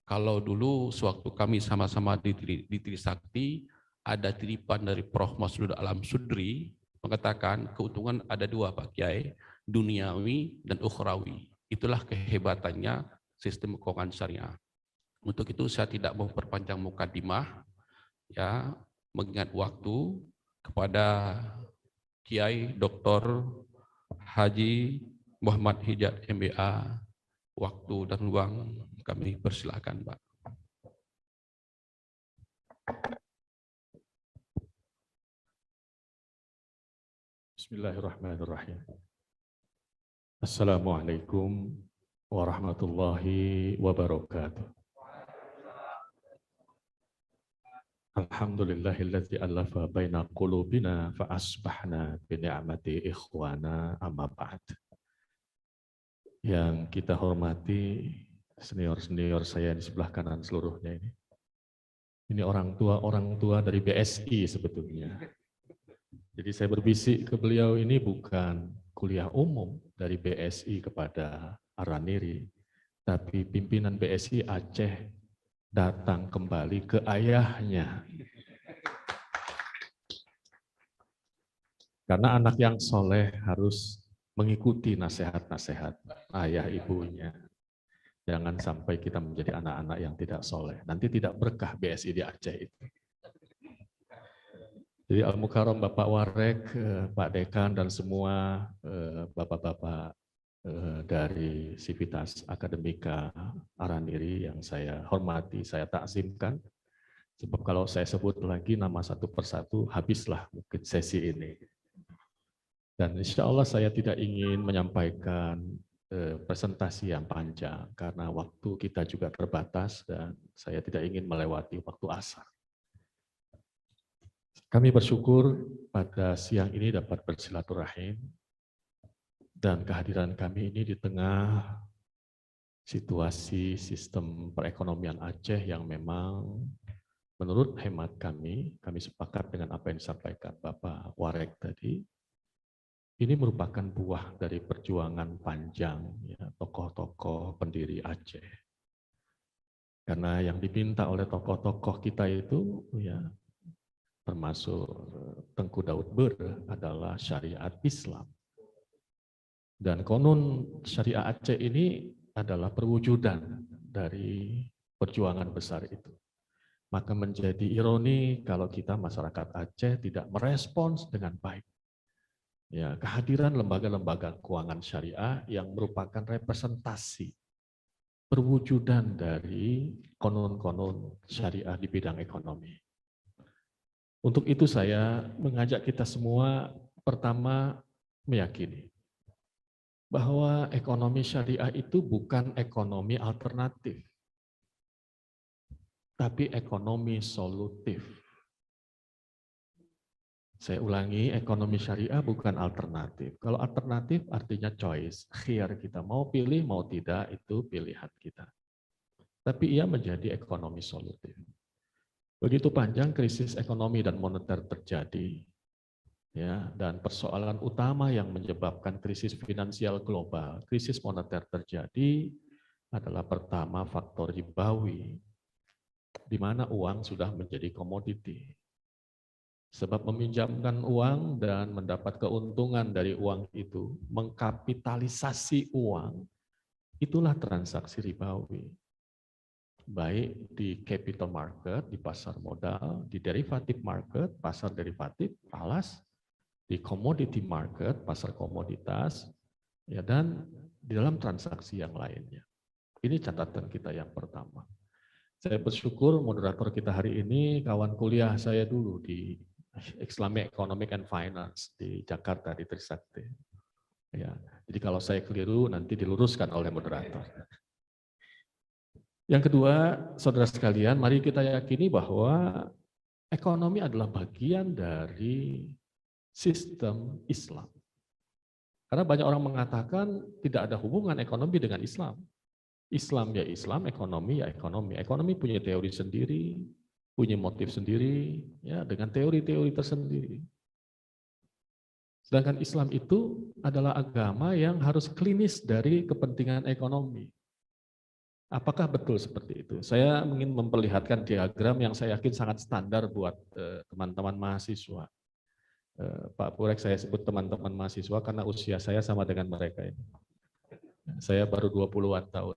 Kalau dulu sewaktu kami sama-sama di Trisakti, ada titipan dari Prof. Masud Alam Sudri mengatakan keuntungan ada dua Pak Kiai, duniawi dan ukhrawi. Itulah kehebatannya sistem keuangan syariah. Untuk itu saya tidak mau perpanjang mukadimah, ya, mengingat waktu kepada Kiai Dr. Haji Muhammad Hijat MBA, waktu dan ruang kami persilakan, Pak. Bismillahirrahmanirrahim. Assalamualaikum warahmatullahi wabarakatuh. Alhamdulillahilladzi allafa baina qulubina fa asbahna bi ni'mati ikhwana amma ba'd. Yang kita hormati senior-senior saya di sebelah kanan seluruhnya ini. Ini orang tua dari BSI sebetulnya. Jadi saya berbisik ke beliau ini bukan kuliah umum dari BSI kepada Araniri, tapi pimpinan BSI Aceh datang kembali ke ayahnya. Karena anak yang soleh harus mengikuti nasihat-nasihat ayah ibunya. Jangan sampai kita menjadi anak-anak yang tidak soleh. Nanti tidak berkah BSI di Aceh itu. Jadi Al-Mukarram Bapak Warek, Pak Dekan, dan semua bapak-bapak dari Sivitas Akademika Araniri yang saya hormati, saya takzimkan. Sebab kalau saya sebut lagi nama satu persatu, habislah mungkin sesi ini. Dan insya Allah saya tidak ingin menyampaikan presentasi yang panjang, karena waktu kita juga terbatas dan saya tidak ingin melewati waktu asar. Kami bersyukur pada siang ini dapat bersilaturahim dan kehadiran kami ini di tengah situasi sistem perekonomian Aceh yang memang menurut hemat kami sepakat dengan apa yang disampaikan Bapak Warek tadi. Ini merupakan buah dari perjuangan panjang ya, tokoh-tokoh pendiri Aceh. Karena yang diminta oleh tokoh-tokoh kita itu ya termasuk Tengku Daud Ber adalah syariat Islam. Dan konon syariat Aceh ini adalah perwujudan dari perjuangan besar itu. Maka menjadi ironi kalau kita masyarakat Aceh tidak merespons dengan baik. Ya, kehadiran lembaga-lembaga keuangan syariah yang merupakan representasi perwujudan dari konon-konon syariah di bidang ekonomi. Untuk itu saya mengajak kita semua pertama meyakini bahwa ekonomi syariah itu bukan ekonomi alternatif, tapi ekonomi solutif. Saya ulangi, ekonomi syariah bukan alternatif. Kalau alternatif artinya choice, khiyar kita mau pilih, mau tidak, itu pilihan kita. Tapi ia menjadi ekonomi solutif. Begitu panjang krisis ekonomi dan moneter terjadi, ya, dan persoalan utama yang menyebabkan krisis finansial global, krisis moneter terjadi adalah pertama faktor ribawi, di mana uang sudah menjadi komoditi. Sebab meminjamkan uang dan mendapat keuntungan dari uang itu, mengkapitalisasi uang, itulah transaksi ribawi. Baik di capital market, di pasar modal, di derivative market, pasar derivatif, falas, di commodity market, pasar komoditas, ya, dan di dalam transaksi yang lainnya. Ini catatan kita yang pertama. Saya bersyukur moderator kita hari ini kawan kuliah saya dulu di Islamic Economic and Finance di Jakarta di Trisakti. Ya, jadi kalau saya keliru nanti diluruskan oleh moderator. Yang kedua, saudara sekalian, mari kita yakini bahwa ekonomi adalah bagian dari sistem Islam. Karena banyak orang mengatakan tidak ada hubungan ekonomi dengan Islam. Islam ya Islam, ekonomi ya ekonomi. Ekonomi punya teori sendiri, punya motif sendiri, ya dengan teori-teori tersendiri. Sedangkan Islam itu adalah agama yang harus klinis dari kepentingan ekonomi. Apakah betul seperti itu? Saya ingin memperlihatkan diagram yang saya yakin sangat standar buat teman-teman mahasiswa. Pak Purek saya sebut teman-teman mahasiswa karena usia saya sama dengan mereka ini. Saya baru 20-an tahun.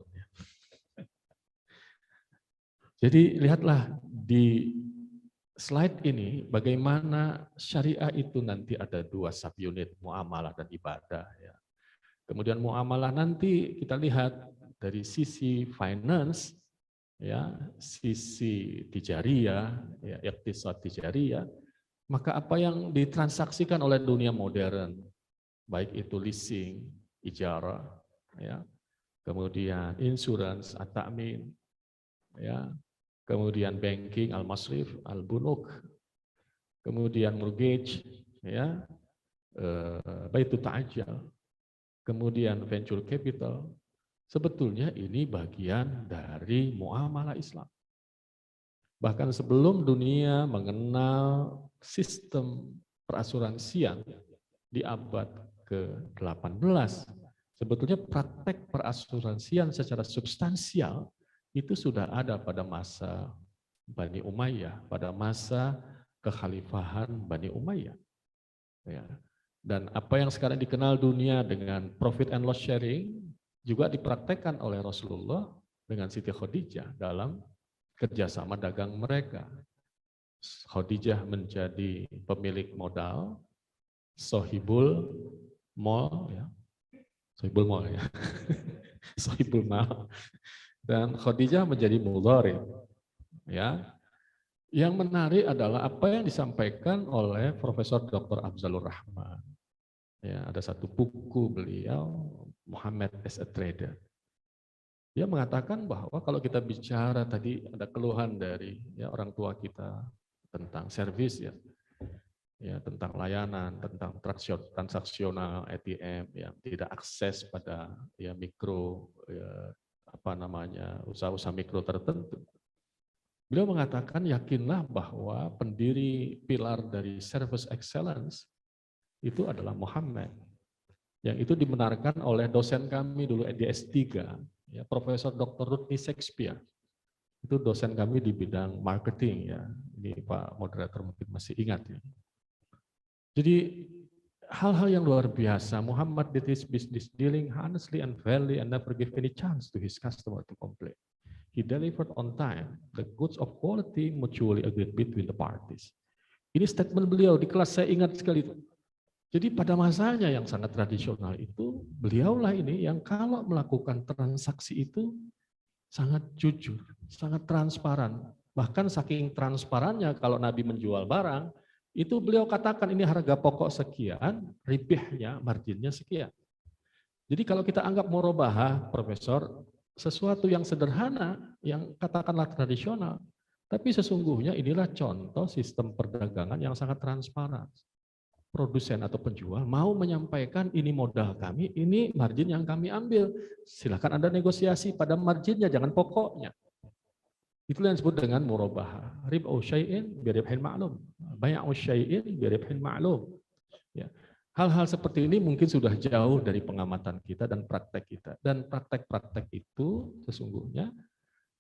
Jadi lihatlah di slide ini bagaimana syariah itu nanti ada dua subunit, muamalah dan ibadah. Ya. Kemudian muamalah nanti kita lihat dari sisi finance, ya, sisi tijariyah, ya, iqtisad tijariyah, maka apa yang ditransaksikan oleh dunia modern, baik itu leasing, ijarah, ya, kemudian insurance, at-ta'min, ya, kemudian banking, al-masrif, al-bunuk, kemudian mortgage, ya, baitu ta'ajjal, kemudian venture capital. Sebetulnya ini bagian dari muamalah Islam. Bahkan sebelum dunia mengenal sistem perasuransian di abad ke-18, sebetulnya praktek perasuransian secara substansial itu sudah ada pada masa Bani Umayyah, pada masa kekhalifahan Bani Umayyah. Ya. Dan apa yang sekarang dikenal dunia dengan profit and loss sharing juga dipraktekkan oleh Rasulullah dengan Siti Khadijah dalam kerjasama dagang mereka. Khadijah menjadi pemilik modal, sohibul mall, ya, sohibul mall ya, sohibul mall. Dan Khadijah menjadi mudharib. Ya. Yang menarik adalah apa yang disampaikan oleh Profesor Dr. Afzalur Rahman. Ya, ada satu buku beliau, Muhammad as a Trader. Dia mengatakan bahwa kalau kita bicara tadi ada keluhan dari ya, orang tua kita tentang servis ya, ya tentang layanan, tentang transaksional ATM yang tidak akses pada ya mikro ya, apa namanya usaha-usaha mikro tertentu. Beliau mengatakan yakinlah bahwa pendiri pilar dari service excellence itu adalah Muhammad. Yang itu dibenarkan oleh dosen kami dulu di S3, ya, Profesor Dr. Rodney Shakespeare. Itu dosen kami di bidang marketing ya. Ini Pak moderator mungkin masih ingat ya. Jadi hal-hal yang luar biasa. Muhammad did his business dealing honestly and fairly and never give any chance to his customer to complain. He delivered on time. The goods of quality mutually agreed between the parties. Ini statement beliau di kelas saya ingat sekali. Jadi pada masanya yang sangat tradisional itu, beliaulah ini yang kalau melakukan transaksi itu sangat jujur, sangat transparan. Bahkan saking transparannya kalau Nabi menjual barang, itu beliau katakan ini harga pokok sekian, ribihnya, marginnya sekian. Jadi kalau kita anggap murabahah, Profesor, sesuatu yang sederhana, yang katakanlah tradisional, tapi sesungguhnya inilah contoh sistem perdagangan yang sangat transparan. Produsen atau penjual mau menyampaikan ini modal kami, ini margin yang kami ambil. Silakan Anda negosiasi pada marginnya, jangan pokoknya. Itulah yang disebut dengan murabahah. Rib'u syai'in biribhin ma'lum. Bai'u syai'in biribhin ma'lum. Ya. Hal-hal seperti ini mungkin sudah jauh dari pengamatan kita dan praktek kita. Dan praktek-praktek itu sesungguhnya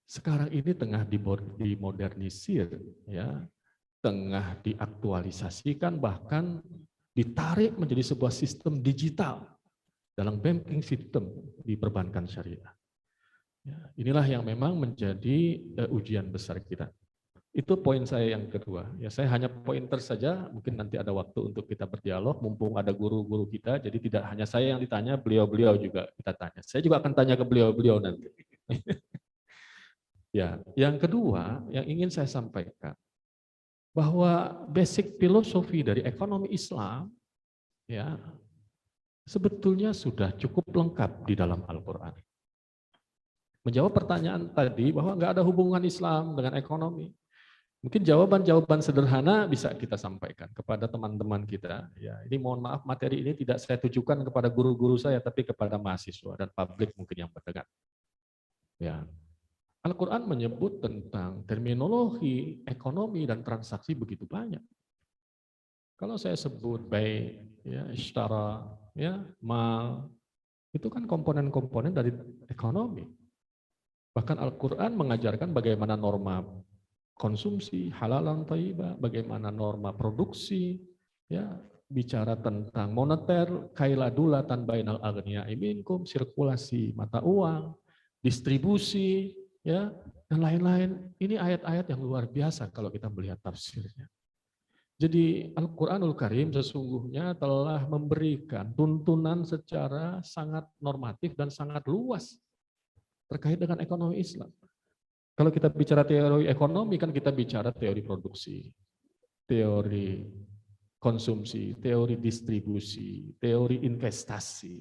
sekarang ini tengah dimodernisir, ya, tengah diaktualisasikan, bahkan ditarik menjadi sebuah sistem digital dalam banking system di perbankan syariah. Ya, inilah yang memang menjadi ujian besar kita. Itu poin saya yang kedua. Ya, saya hanya pointer saja, mungkin nanti ada waktu untuk kita berdialog, mumpung ada guru-guru kita, jadi tidak hanya saya yang ditanya, beliau-beliau juga kita tanya. Saya juga akan tanya ke beliau-beliau nanti. Ya, yang kedua yang ingin saya sampaikan bahwa basic filosofi dari ekonomi Islam ya sebetulnya sudah cukup lengkap di dalam Al-Qur'an. Menjawab pertanyaan tadi bahwa nggak ada hubungan Islam dengan ekonomi. Mungkin jawaban-jawaban sederhana bisa kita sampaikan kepada teman-teman kita. Ya, ini mohon maaf materi ini tidak saya tujukan kepada guru-guru saya, tapi kepada mahasiswa dan publik mungkin yang mendengar. Ya, Al-Quran menyebut tentang terminologi ekonomi dan transaksi begitu banyak. Kalau saya sebut baik, ya, ishtara, ya, mal, itu kan komponen-komponen dari ekonomi. Bahkan Al-Quran mengajarkan bagaimana norma konsumsi, halalan thayyibah, bagaimana norma produksi, ya, bicara tentang moneter, kaila dulatan bainal aghniya'i minkum, sirkulasi mata uang, distribusi, ya, dan lain-lain. Ini ayat-ayat yang luar biasa kalau kita melihat tafsirnya. Jadi Al-Quranul Karim sesungguhnya telah memberikan tuntunan secara sangat normatif dan sangat luas terkait dengan ekonomi Islam. Kalau kita bicara teori ekonomi kan kita bicara teori produksi, teori konsumsi, teori distribusi, teori investasi.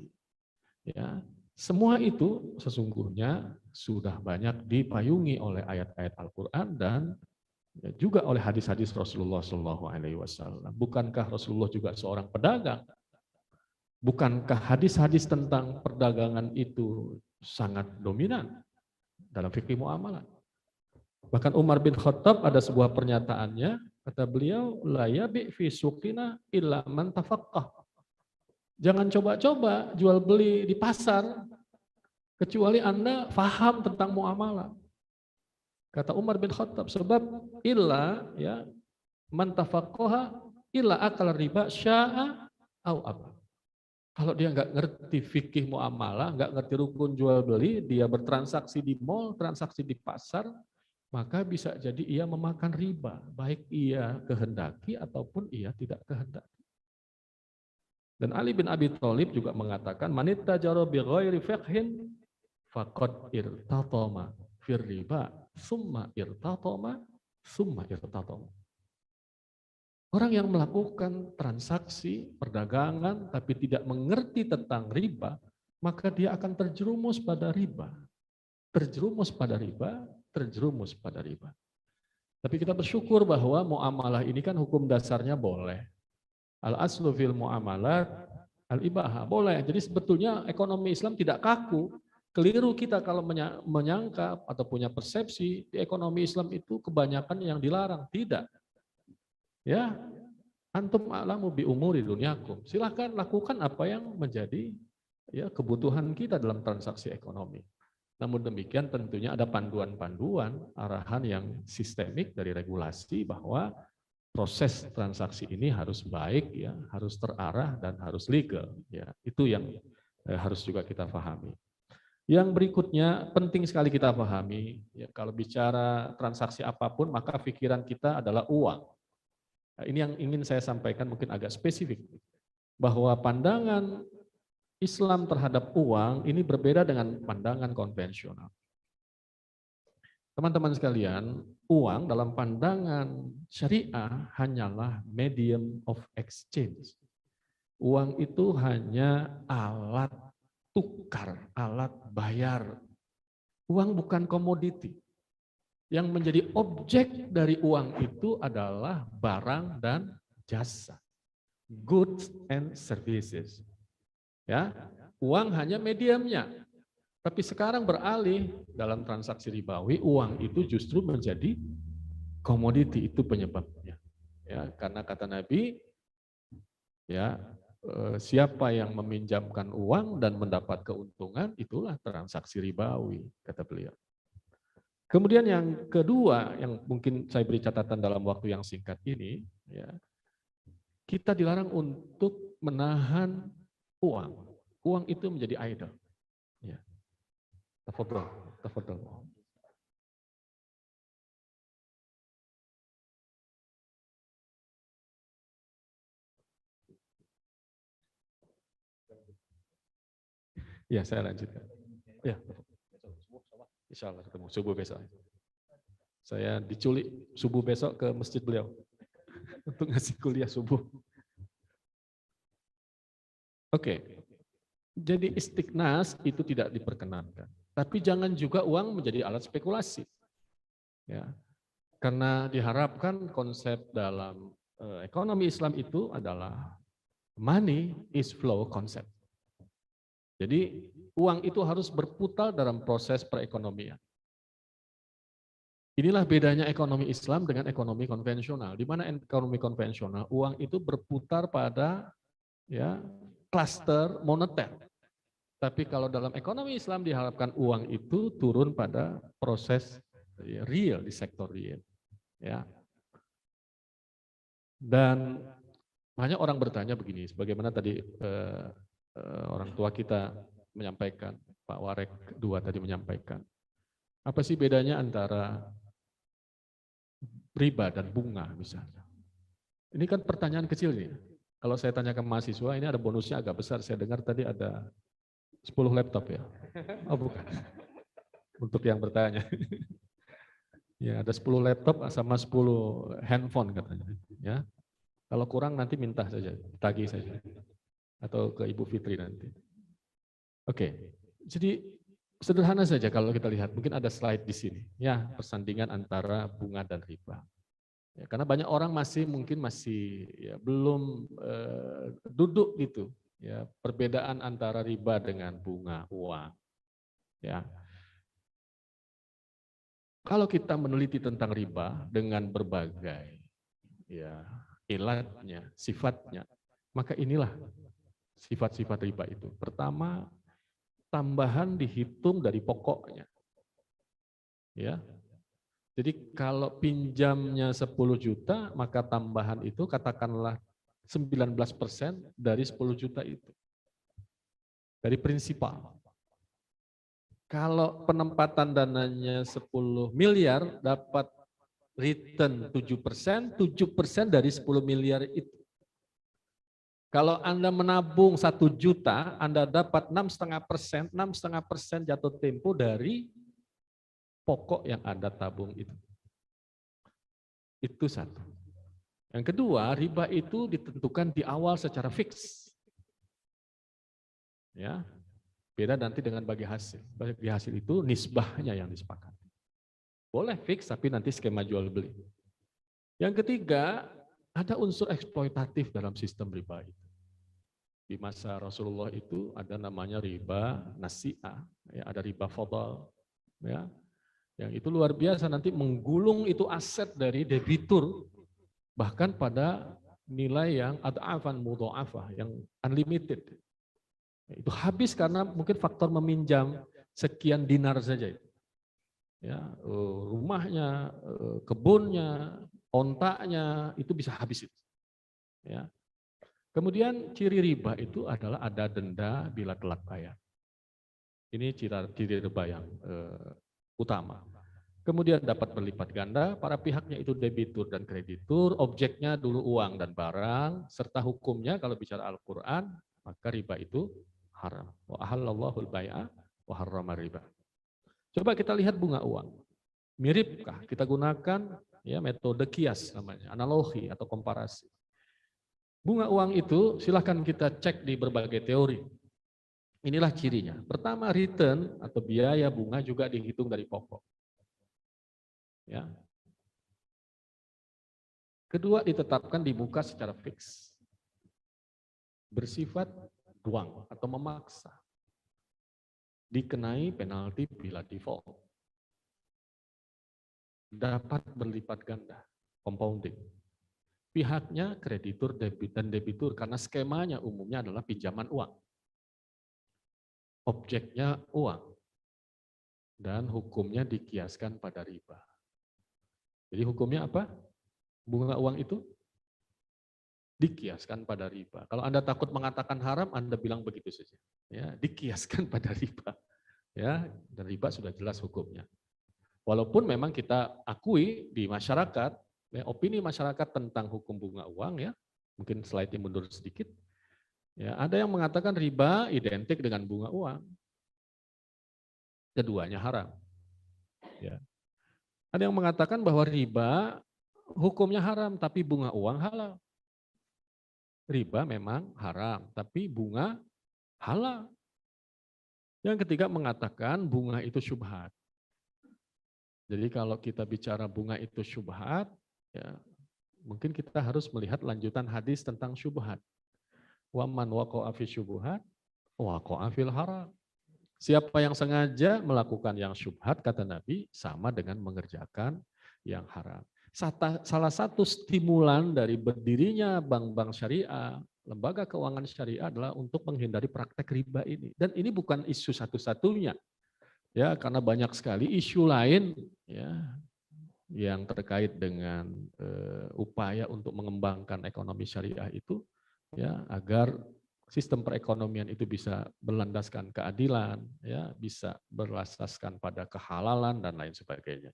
Ya, semua itu sesungguhnya sudah banyak dipayungi oleh ayat-ayat Al-Quran dan juga oleh hadis-hadis Rasulullah SAW. Bukankah Rasulullah juga seorang pedagang? Bukankah hadis-hadis tentang perdagangan itu sangat dominan dalam fikih muamalah? Bahkan Umar bin Khattab ada sebuah pernyataannya, kata beliau, la yabi fi suqina illa man tafaqqah. Jangan coba-coba jual beli di pasar kecuali Anda faham tentang muamalah. Kata Umar bin Khattab, sebab illa ya man tafaqqaha illa akal riba sya'a au aba. Kalau dia nggak ngerti fikih muamalah, nggak ngerti rukun jual beli, dia bertransaksi di mall, transaksi di pasar, maka bisa jadi ia memakan riba, baik ia kehendaki ataupun ia tidak kehendaki. Dan Ali bin Abi Thalib juga mengatakan, manittajara bi ghairi fiqhin faqad irtatama fir riba, summa irtatama, summa irtatama. Orang yang melakukan transaksi perdagangan tapi tidak mengerti tentang riba, maka dia akan terjerumus pada riba. Terjerumus pada riba, terjerumus pada riba. Tapi kita bersyukur bahwa muamalah ini kan hukum dasarnya boleh. Al-aslu fil muamalat al-ibaha, boleh. Jadi sebetulnya ekonomi Islam tidak kaku. Keliru kita kalau menyangka atau punya persepsi di ekonomi Islam itu kebanyakan yang dilarang. Tidak. Ya, antum a'lamu bi umuri dunyakum. Silahkan lakukan apa yang menjadi ya kebutuhan kita dalam transaksi ekonomi. Namun demikian tentunya ada panduan-panduan, arahan yang sistemik dari regulasi bahwa proses transaksi ini harus baik, ya, harus terarah dan harus legal. Ya, itu yang harus juga kita pahami. Yang berikutnya penting sekali kita pahami, ya, kalau bicara transaksi apapun maka pikiran kita adalah uang. Nah, ini yang ingin saya sampaikan mungkin agak spesifik, bahwa pandangan Islam terhadap uang ini berbeda dengan pandangan konvensional. Teman-teman sekalian, uang dalam pandangan syariah hanyalah medium of exchange. Uang itu hanya alat tukar, alat bayar. Uang bukan komoditi. Yang menjadi objek dari uang itu adalah barang dan jasa. Goods and services. Ya, uang hanya mediumnya. Tapi sekarang beralih dalam transaksi ribawi, uang itu justru menjadi komoditi, itu penyebabnya. Ya, karena kata Nabi, ya, siapa yang meminjamkan uang dan mendapat keuntungan, itulah transaksi ribawi, kata beliau. Kemudian yang kedua, yang mungkin saya beri catatan dalam waktu yang singkat ini, ya, kita dilarang untuk menahan uang. Uang itu menjadi idol. Ya. Tafadhol, tafadhol. Ya, saya lanjutkan. Ya. Insya Allah ketemu subuh besok. Saya diculik subuh besok ke masjid beliau untuk ngasih kuliah subuh. Oke. Jadi istiqnas itu tidak diperkenankan. Tapi jangan juga uang menjadi alat spekulasi. Ya. Karena diharapkan konsep dalam ekonomi Islam itu adalah money is flow concept. Jadi uang itu harus berputar dalam proses perekonomian. Inilah bedanya ekonomi Islam dengan ekonomi konvensional. Di mana ekonomi konvensional uang itu berputar pada ya klaster moneter. Tapi kalau dalam ekonomi Islam diharapkan uang itu turun pada proses real di sektor real. Ya. Dan banyak orang bertanya begini, sebagaimana tadi orang tua kita menyampaikan, Pak Warek II tadi menyampaikan, apa sih bedanya antara riba dan bunga misalnya? Ini kan pertanyaan kecil nih. Kalau saya tanya ke mahasiswa, ini ada bonusnya agak besar. Saya dengar tadi ada 10 laptop ya? Oh bukan. Untuk yang bertanya. Ya ada 10 laptop sama 10 handphone katanya. Ya. Kalau kurang nanti minta saja, tagih saja. Atau ke Ibu Fitri nanti. Oke. Jadi sederhana saja kalau kita lihat. Mungkin ada slide di sini. Ya, persandingan antara bunga dan riba. Ya, karena banyak orang masih ya, belum duduk gitu. Ya, perbedaan antara riba dengan bunga uang. Ya. Kalau kita meneliti tentang riba dengan berbagai ya ilatnya, sifatnya, maka inilah sifat-sifat riba itu. Pertama, tambahan dihitung dari pokoknya. Ya. Jadi kalau pinjamnya 10 juta, maka tambahan itu katakanlah 19% dari 10 juta itu. Dari prinsipal. Kalau penempatan dananya 10 miliar, dapat return 7%, 7% dari 10 miliar itu. Kalau Anda menabung 1 juta, Anda dapat 6,5%, 6,5% jatuh tempo dari pokok yang Anda tabung itu. Itu satu. Yang kedua, riba itu ditentukan di awal secara fix. Ya, beda nanti dengan bagi hasil. Bagi hasil itu nisbahnya yang disepakati. Boleh fix, tapi nanti skema jual beli. Yang ketiga, ada unsur eksploitatif dalam sistem riba itu. Di masa Rasulullah itu ada namanya riba nasi'ah, ya, ada riba fadal, ya, yang itu luar biasa nanti menggulung itu aset dari debitur, bahkan pada nilai yang ad'afan mudha'afah, yang unlimited. Itu habis karena mungkin faktor meminjam sekian dinar saja itu. Ya, rumahnya, kebunnya, ontaknya itu bisa habis itu. Ya. Kemudian ciri riba itu adalah ada denda bila telat bayar. Ini ciri riba yang utama. Kemudian dapat berlipat ganda, para pihaknya itu debitur dan kreditur, objeknya dulu uang dan barang, serta hukumnya kalau bicara Al-Quran, maka riba itu haram. Wa ahallallahu al-bai'a wa harrama riba. Coba kita lihat bunga uang. Miripkah? Kita gunakan ya metode kias namanya, analogi atau komparasi. Bunga uang itu silahkan kita cek di berbagai teori. Inilah cirinya. Pertama, return atau biaya bunga juga dihitung dari pokok. Ya. Kedua, ditetapkan di muka secara fix. Bersifat ruang atau memaksa. Dikenai penalti bila default. Dapat berlipat ganda, compounding. Pihaknya kreditur dan debitur karena skemanya umumnya adalah pinjaman uang. Objeknya uang. Dan hukumnya dikiaskan pada riba. Jadi hukumnya apa? Bunga uang itu dikiaskan pada riba. Kalau Anda takut mengatakan haram, Anda bilang begitu saja. Ya, dikiaskan pada riba. Ya, dan riba sudah jelas hukumnya. Walaupun memang kita akui di masyarakat, ya, opini masyarakat tentang hukum bunga uang, ya, mungkin slide-nya mundur sedikit. Ya, ada yang mengatakan riba identik dengan bunga uang. Keduanya haram. Ya. Ada yang mengatakan bahwa riba hukumnya haram, tapi bunga uang halal. Riba memang haram, tapi bunga halal. Yang ketiga mengatakan bunga itu syubhat. Jadi kalau kita bicara bunga itu syubhat, ya, mungkin kita harus melihat lanjutan hadis tentang syubhat. Wa man waqa'a fi syubhat waqa'a fil haram. Siapa yang sengaja melakukan yang syubhat, kata Nabi, sama dengan mengerjakan yang haram. Salah satu stimulan dari berdirinya bank-bank syariah, lembaga keuangan syariah adalah untuk menghindari praktek riba ini. Dan ini bukan isu satu-satunya. Ya, karena banyak sekali isu lain ya yang terkait dengan upaya untuk mengembangkan ekonomi syariah itu ya agar sistem perekonomian itu bisa berlandaskan keadilan, ya, bisa berlandaskan pada kehalalan dan lain sebagainya.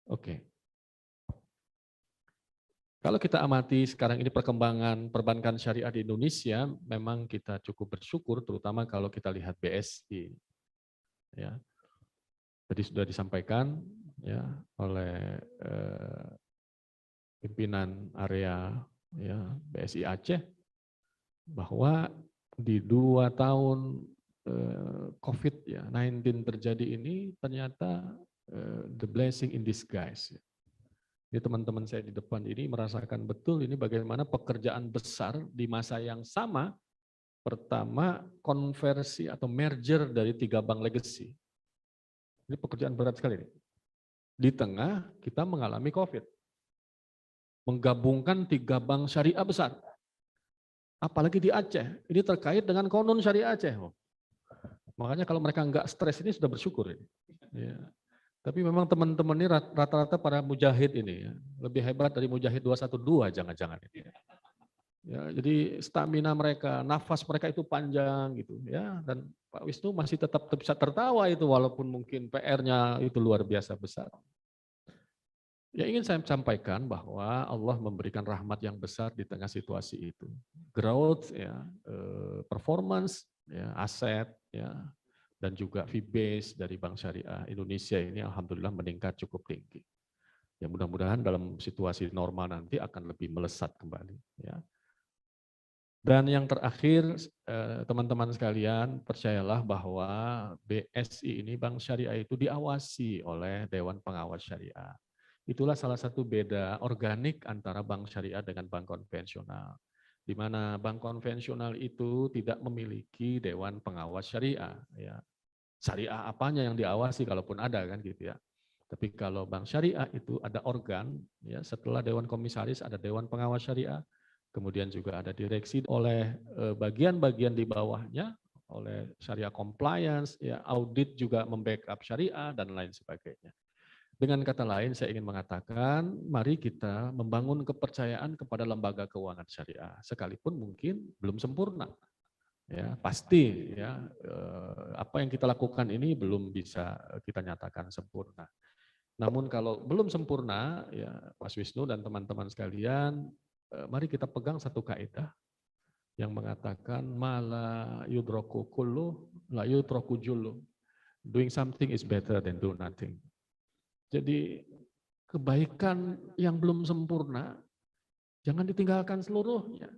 Oke. Kalau kita amati sekarang ini perkembangan perbankan syariah di Indonesia, memang kita cukup bersyukur, terutama kalau kita lihat BSI. Ya, tadi sudah disampaikan ya oleh pimpinan area ya BSI Aceh bahwa di 2 tahun COVID-19 terjadi ini ternyata the blessing in disguise. Jadi teman-teman saya di depan ini merasakan betul ini bagaimana pekerjaan besar di masa yang sama. Pertama, konversi atau merger dari 3 bank legacy. Ini pekerjaan berat sekali. Di tengah kita mengalami COVID. Menggabungkan 3 bank syariah besar. Apalagi di Aceh. Ini terkait dengan konon syariah Aceh. Makanya kalau mereka nggak stres ini sudah bersyukur. Ya. Tapi memang teman-teman ini rata-rata para mujahid ini. Ya. Lebih hebat dari mujahid 212 jangan-jangan. Ya, jadi stamina mereka, nafas mereka itu panjang gitu ya, dan Pak Wisnu masih tetap bisa tertawa itu walaupun mungkin PR-nya itu luar biasa besar. Ya, ingin saya sampaikan bahwa Allah memberikan rahmat yang besar di tengah situasi itu. Growth ya, performance ya, aset ya, dan juga fee base dari Bank Syariah Indonesia ini alhamdulillah meningkat cukup tinggi. Ya, mudah-mudahan dalam situasi normal nanti akan lebih melesat kembali ya. Dan yang terakhir, teman-teman sekalian, percayalah bahwa BSI ini, Bank Syariah itu diawasi oleh Dewan Pengawas Syariah. Itulah salah satu beda organik antara bank syariah dengan bank konvensional. Di mana bank konvensional itu tidak memiliki Dewan Pengawas Syariah. Ya. Syariah apanya yang diawasi, kalaupun ada kan gitu ya. Tapi kalau bank syariah itu ada organ, ya, setelah Dewan Komisaris ada Dewan Pengawas Syariah. Kemudian juga ada direksi oleh bagian-bagian di bawahnya, oleh syariah compliance, ya, audit juga membackup syariah, dan lain sebagainya. Dengan kata lain, saya ingin mengatakan, mari kita membangun kepercayaan kepada lembaga keuangan syariah, sekalipun mungkin belum sempurna. Ya, pasti ya, apa yang kita lakukan ini belum bisa kita nyatakan sempurna. Namun kalau belum sempurna, ya Mas Wisnu dan teman-teman sekalian, mari kita pegang satu kaidah yang mengatakan mala yudroku kullu la yudroku jullu. Doing something is better than do nothing. Jadi kebaikan yang belum sempurna jangan ditinggalkan seluruhnya.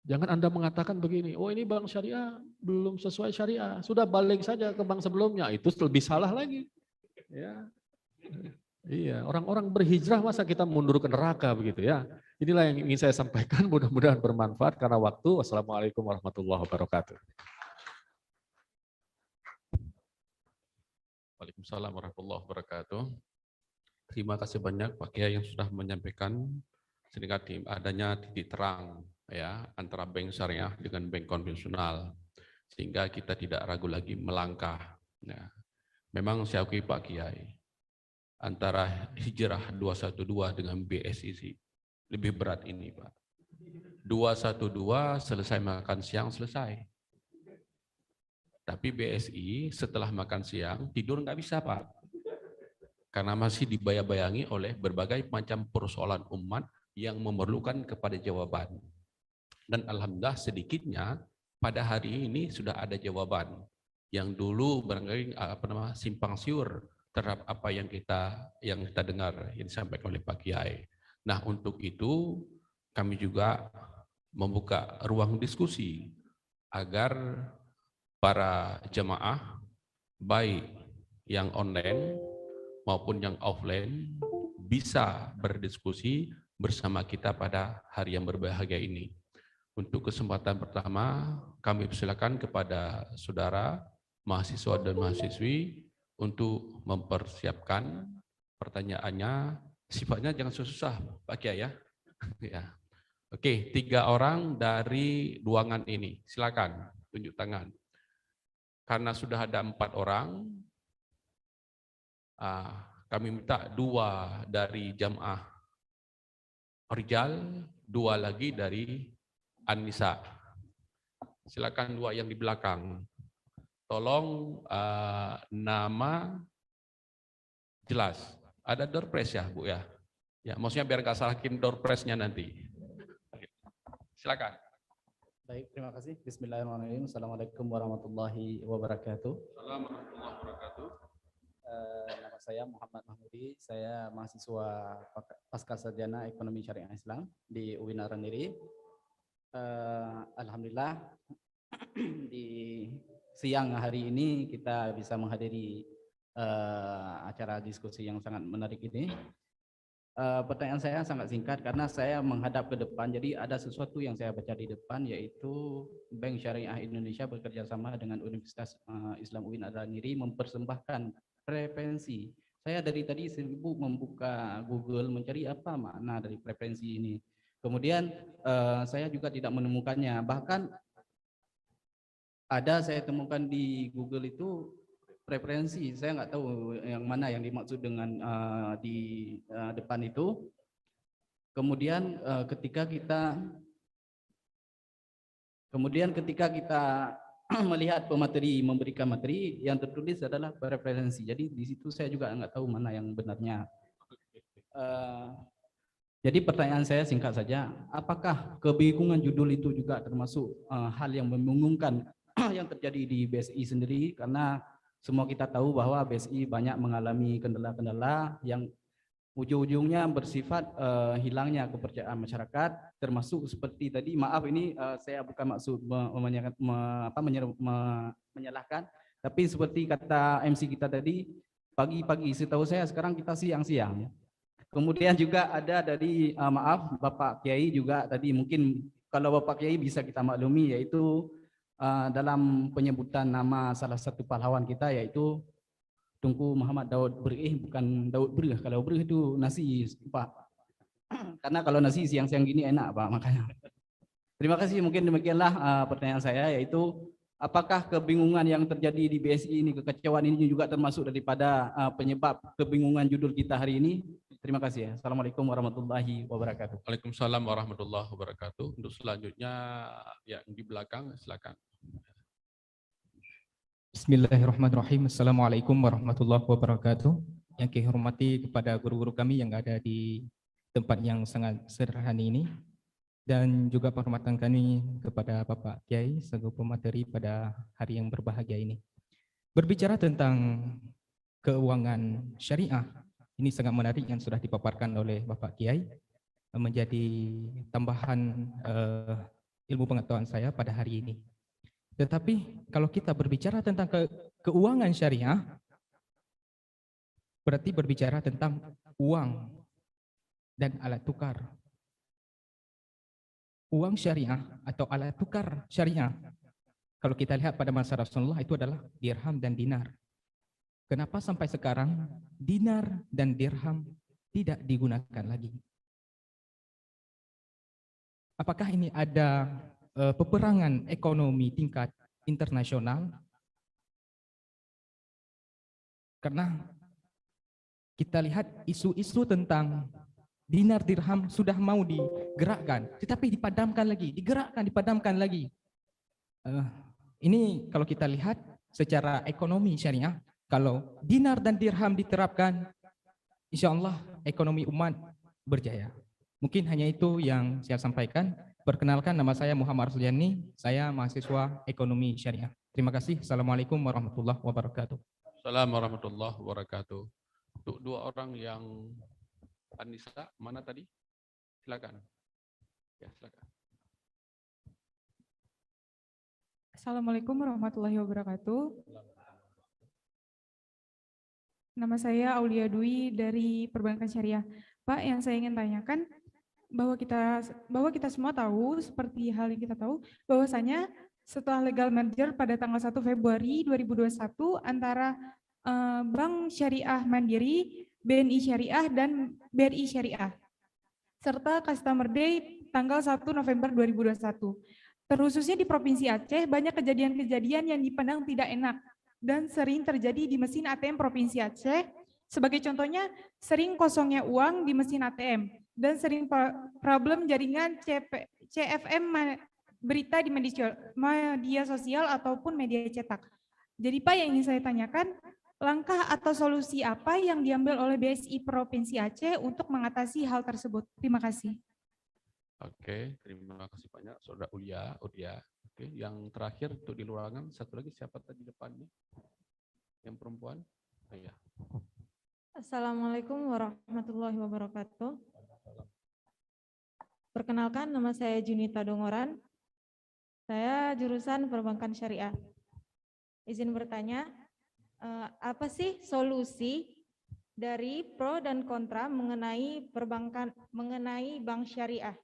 Jangan Anda mengatakan begini, oh ini bank syariah belum sesuai syariah, sudah balik saja ke bank sebelumnya, itu lebih salah lagi. Ya. Iya, orang-orang berhijrah masa kita mundur ke neraka begitu ya. Inilah yang ingin saya sampaikan, mudah-mudahan bermanfaat karena waktu. Wassalamualaikum warahmatullahi wabarakatuh. Waalaikumsalam warahmatullahi wabarakatuh. Terima kasih banyak Pak Kiai yang sudah menyampaikan sehingga adanya titik terang ya antara bank syariah dengan bank konvensional sehingga kita tidak ragu lagi melangkah. Ya. Memang saya akui Pak Kiai, antara hijrah 212 dengan BSI lebih berat ini Pak. 212 selesai makan siang selesai. Tapi BSI setelah makan siang tidur nggak bisa Pak. Karena masih dibayang-bayangi oleh berbagai macam persoalan umat yang memerlukan kepada jawaban. Dan alhamdulillah sedikitnya pada hari ini sudah ada jawaban. yang dulu barangkali simpang siur terhadap apa yang kita dengar yang disampaikan oleh Pak Kiai. Nah, untuk itu kami juga membuka ruang diskusi agar para jemaah baik yang online maupun yang offline bisa berdiskusi bersama kita pada hari yang berbahagia ini. Untuk kesempatan pertama, kami persilakan kepada saudara mahasiswa dan mahasiswi untuk mempersiapkan pertanyaannya. Sifatnya jangan susah, Pak Kiai ya. Ya. Oke, 3 orang dari ruangan ini. Silakan tunjuk tangan. Karena sudah ada 4 orang, kami minta 2 dari jamaah Rijal, 2 lagi dari An-Nisa. Silakan 2 yang di belakang. Tolong nama jelas. Ada door prize ya, Bu ya? Ya, maksudnya biar nggak salahin door prize-nya nanti. Silakan. Baik, terima kasih. Bismillahirrahmanirrahim. Assalamualaikum warahmatullahi wabarakatuh. Assalamualaikum warahmatullahi wabarakatuh. Nama saya Muhammad Mahmudi. Saya mahasiswa Pascasarjana Ekonomi Syariah Islam di UIN Arandiri. Alhamdulillah di siang hari ini kita bisa menghadiri acara diskusi yang sangat menarik ini. Pertanyaan saya sangat singkat karena saya menghadap ke depan. Jadi ada sesuatu yang saya baca di depan, yaitu Bank Syariah Indonesia bekerjasama dengan Universitas Islam UIN Arandiri mempersembahkan preferensi. Saya dari tadi sibuk membuka Google mencari apa makna dari preferensi ini. Kemudian saya juga tidak menemukannya. Bahkan ada saya temukan di Google itu preferensi, saya nggak tahu yang mana yang dimaksud dengan di depan itu. Kemudian ketika kita melihat pemateri memberikan materi, yang tertulis adalah preferensi. Jadi di situ saya juga nggak tahu mana yang benarnya. Jadi pertanyaan saya singkat saja, apakah kebingungan judul itu juga termasuk hal yang membingungkan yang terjadi di BSI sendiri? Karena semua kita tahu bahwa BSI banyak mengalami kendala-kendala yang ujung-ujungnya bersifat hilangnya kepercayaan masyarakat, termasuk seperti tadi, maaf ini saya bukan maksud menyalahkan, tapi seperti kata MC kita tadi, pagi-pagi, setahu saya sekarang kita siang-siang. Kemudian juga ada dari maaf Bapak Kiai juga tadi, mungkin kalau Bapak Kiai bisa kita maklumi, yaitu dalam penyebutan nama salah satu pahlawan kita, yaitu Tunku Muhammad Daud Berih, bukan Daud Berih. Kalau Berih itu nasi, Pak. Karena kalau nasi siang-siang gini enak, Pak, makanya. Terima kasih, mungkin demikianlah pertanyaan saya, yaitu apakah kebingungan yang terjadi di BSI ini, kekecewaan ini juga termasuk daripada penyebab kebingungan judul kita hari ini? Terima kasih ya. Assalamualaikum warahmatullahi wabarakatuh. Waalaikumsalam warahmatullahi wabarakatuh. Untuk selanjutnya yang di belakang, silakan. Bismillahirrahmanirrahim. Assalamualaikum warahmatullahi wabarakatuh. Yang kami hormati kepada guru-guru kami yang ada di tempat yang sangat sederhana ini, dan juga penghormatan kami kepada Bapak Kiai selaku pemateri pada hari yang berbahagia ini. Berbicara tentang keuangan syariah, ini sangat menarik yang sudah dipaparkan oleh Bapak Kiai, menjadi tambahan ilmu pengetahuan saya pada hari ini. Tetapi kalau kita berbicara tentang keuangan syariah, berarti berbicara tentang uang dan alat tukar. Uang syariah atau alat tukar syariah, kalau kita lihat pada masa Rasulullah itu adalah dirham dan dinar. Kenapa sampai sekarang dinar dan dirham tidak digunakan lagi? Apakah ini ada peperangan ekonomi tingkat internasional? Karena kita lihat isu-isu tentang dinar dirham sudah mau digerakkan, tetapi dipadamkan lagi, dipadamkan lagi. Ini kalau kita lihat secara ekonomi syariah, kalau dinar dan dirham diterapkan, insya Allah ekonomi umat berjaya. Mungkin hanya itu yang saya sampaikan. Perkenalkan, nama saya Muhammad Arsuliani, saya mahasiswa Ekonomi Syariah. Terima kasih. Assalamualaikum warahmatullahi wabarakatuh. Assalamualaikum warahmatullahi wabarakatuh. Untuk dua orang yang Anissa, mana tadi? Silakan. Ya, silakan. Assalamualaikum warahmatullahi wabarakatuh. Nama saya Aulia Dwi dari Perbankan Syariah. Pak, yang saya ingin tanyakan, bahwa kita semua tahu, seperti hal yang kita tahu, bahwasanya setelah legal merger pada tanggal 1 Februari 2021 antara Bank Syariah Mandiri, BNI Syariah, dan BRI Syariah, serta Customer Day tanggal 1 November 2021. Terkhususnya di Provinsi Aceh, banyak kejadian-kejadian yang dipandang tidak enak dan sering terjadi di mesin ATM Provinsi Aceh. Sebagai contohnya, sering kosongnya uang di mesin ATM dan sering problem jaringan CFM berita di media sosial ataupun media cetak. Jadi Pak, yang ingin saya tanyakan, langkah atau solusi apa yang diambil oleh BSI Provinsi Aceh untuk mengatasi hal tersebut? Terima kasih. Oke, terima kasih banyak Saudara Ulia. Oke, yang terakhir untuk di ruangan, satu lagi siapa tadi depannya? Yang perempuan? Oh, ya. Assalamualaikum warahmatullahi wabarakatuh. Perkenalkan, nama saya Junita Dongoran. Saya jurusan Perbankan Syariah. Izin bertanya, apa sih solusi dari pro dan kontra mengenai bank syariah?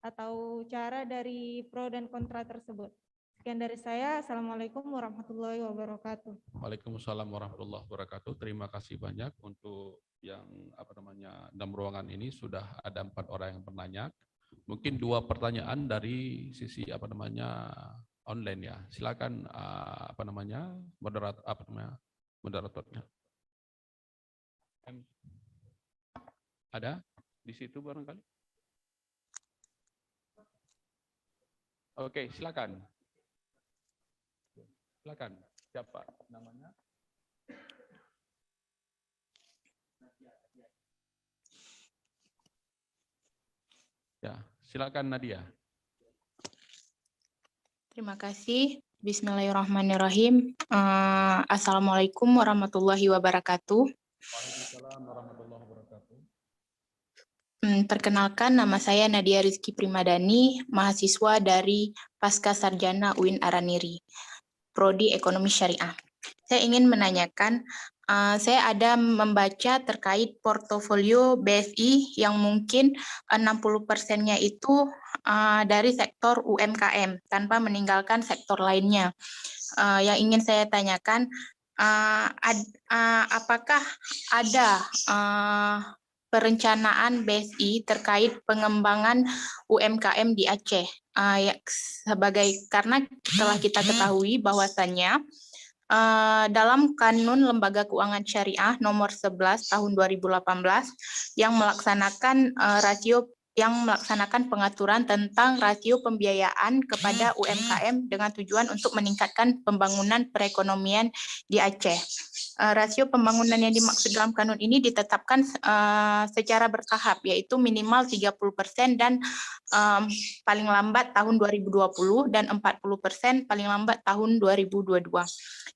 Atau cara dari pro dan kontra tersebut? Sekian dari saya. Assalamualaikum warahmatullahi wabarakatuh. Waalaikumsalam warahmatullahi wabarakatuh. Terima kasih banyak untuk yang dalam ruangan ini sudah ada 4 orang yang bertanya. Mungkin 2 pertanyaan dari sisi online ya. Silakan moderatornya. Ada di situ barangkali? Oke, silakan. Silakan. Siapa namanya? Ya, silakan Nadia. Terima kasih. Bismillahirrahmanirrahim. Assalamualaikum warahmatullahi wabarakatuh. Waalaikumsalam warahmatullahi wabarakatuh. Perkenalkan, nama saya Nadia Rizky Primadani, mahasiswa dari Pasca Sarjana UIN Araniri, Prodi Ekonomi Syariah. Saya ingin menanyakan, saya ada membaca terkait portofolio BSI yang mungkin 60%-nya itu dari sektor UMKM tanpa meninggalkan sektor lainnya. Yang ingin saya tanyakan, apakah ada perencanaan BSI terkait pengembangan UMKM di Aceh? Karena telah kita ketahui bahwasannya dalam Kanun Lembaga Keuangan Syariah nomor 11 tahun 2018 yang melaksanakan pengaturan tentang rasio pembiayaan kepada UMKM dengan tujuan untuk meningkatkan pembangunan perekonomian di Aceh. Rasio pembangunan yang dimaksud dalam kanun ini ditetapkan secara bertahap, yaitu minimal 30% dan paling lambat tahun 2020 dan 40% paling lambat tahun 2022.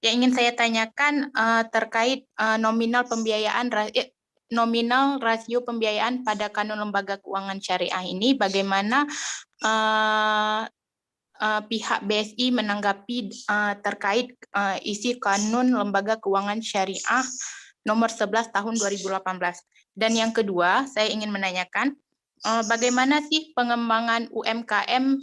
Yang ingin saya tanyakan terkait nominal rasio pembiayaan pada Kanun Lembaga Keuangan Syariah ini, bagaimana pihak BSI menanggapi terkait isi Kanun Lembaga Keuangan Syariah nomor 11 tahun 2018. Dan yang kedua, saya ingin menanyakan bagaimana sih pengembangan UMKM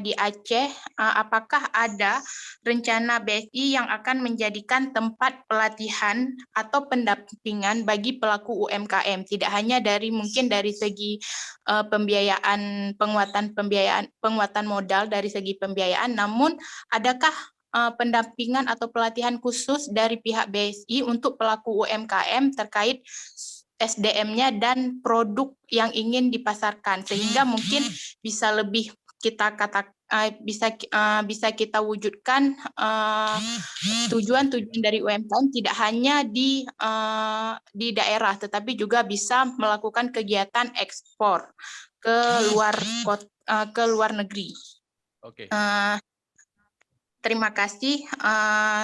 di Aceh? Apakah ada rencana BSI yang akan menjadikan tempat pelatihan atau pendampingan bagi pelaku UMKM? Tidak hanya mungkin dari segi penguatan modal dari segi pembiayaan, namun adakah pendampingan atau pelatihan khusus dari pihak BSI untuk pelaku UMKM terkait SDM-nya dan produk yang ingin dipasarkan, sehingga mungkin bisa lebih bisa kita wujudkan tujuan-tujuan dari UMKM tidak hanya di daerah, tetapi juga bisa melakukan kegiatan ekspor ke ke luar negeri. Oke. Terima kasih.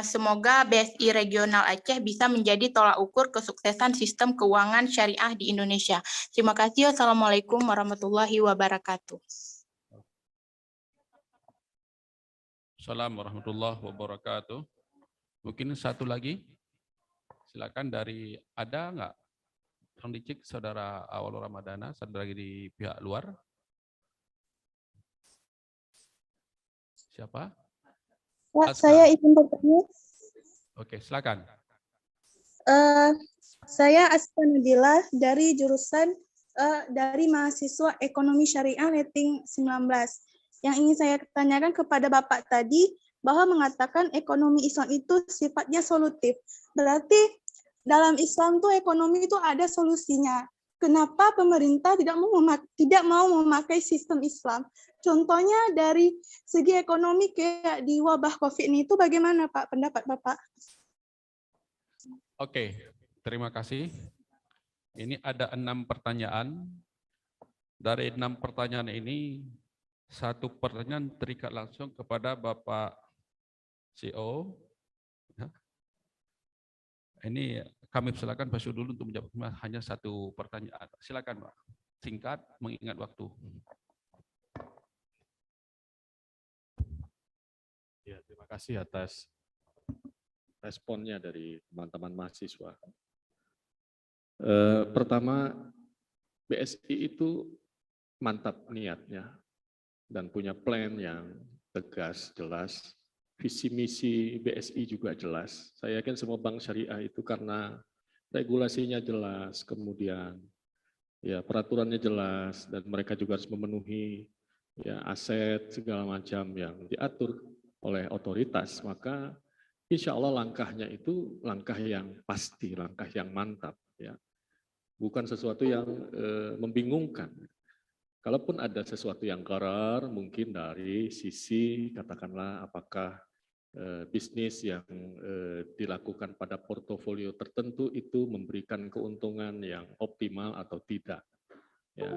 Semoga BSI Regional Aceh bisa menjadi tolak ukur kesuksesan sistem keuangan syariah di Indonesia. Terima kasih. Wassalamualaikum warahmatullahi wabarakatuh. Assalamualaikum warahmatullahi wabarakatuh. Mungkin satu lagi. Silakan dari, ada nggak? Tolong dicek saudara Awal Ramadana, saudara lagi di pihak luar. Siapa? Pak, saya izin bertanya. Oke, silakan. Saya Asma Nabila dari jurusan dari mahasiswa Ekonomi Syariah rating 19. Yang ingin saya tanyakan kepada Bapak tadi bahwa mengatakan ekonomi Islam itu sifatnya solutif. Berarti dalam Islam tuh ekonomi itu ada solusinya. Kenapa pemerintah tidak mau memakai sistem Islam? Contohnya dari segi ekonomi kayak di wabah COVID ini itu bagaimana Pak pendapat Bapak? Oke, terima kasih. Ini ada 6 pertanyaan. Dari 6 pertanyaan ini, 1 pertanyaan terikat langsung kepada Bapak CEO. Ini kami persilakan Pak Syul dulu untuk menjawab hanya 1 pertanyaan. Silakan Pak, singkat mengingat waktu. Ya, terima kasih atas responnya dari teman-teman mahasiswa. Pertama, BSI itu mantap niatnya dan punya plan yang tegas, jelas. Visi misi BSI juga jelas. Saya yakin semua bank syariah itu karena regulasinya jelas, kemudian ya peraturannya jelas, dan mereka juga harus memenuhi ya aset segala macam yang diatur oleh otoritas, maka insya Allah langkahnya itu langkah yang pasti, langkah yang mantap, ya, bukan sesuatu yang membingungkan. Kalaupun ada sesuatu yang karar, mungkin dari sisi katakanlah apakah bisnis yang dilakukan pada portofolio tertentu itu memberikan keuntungan yang optimal atau tidak. Ya.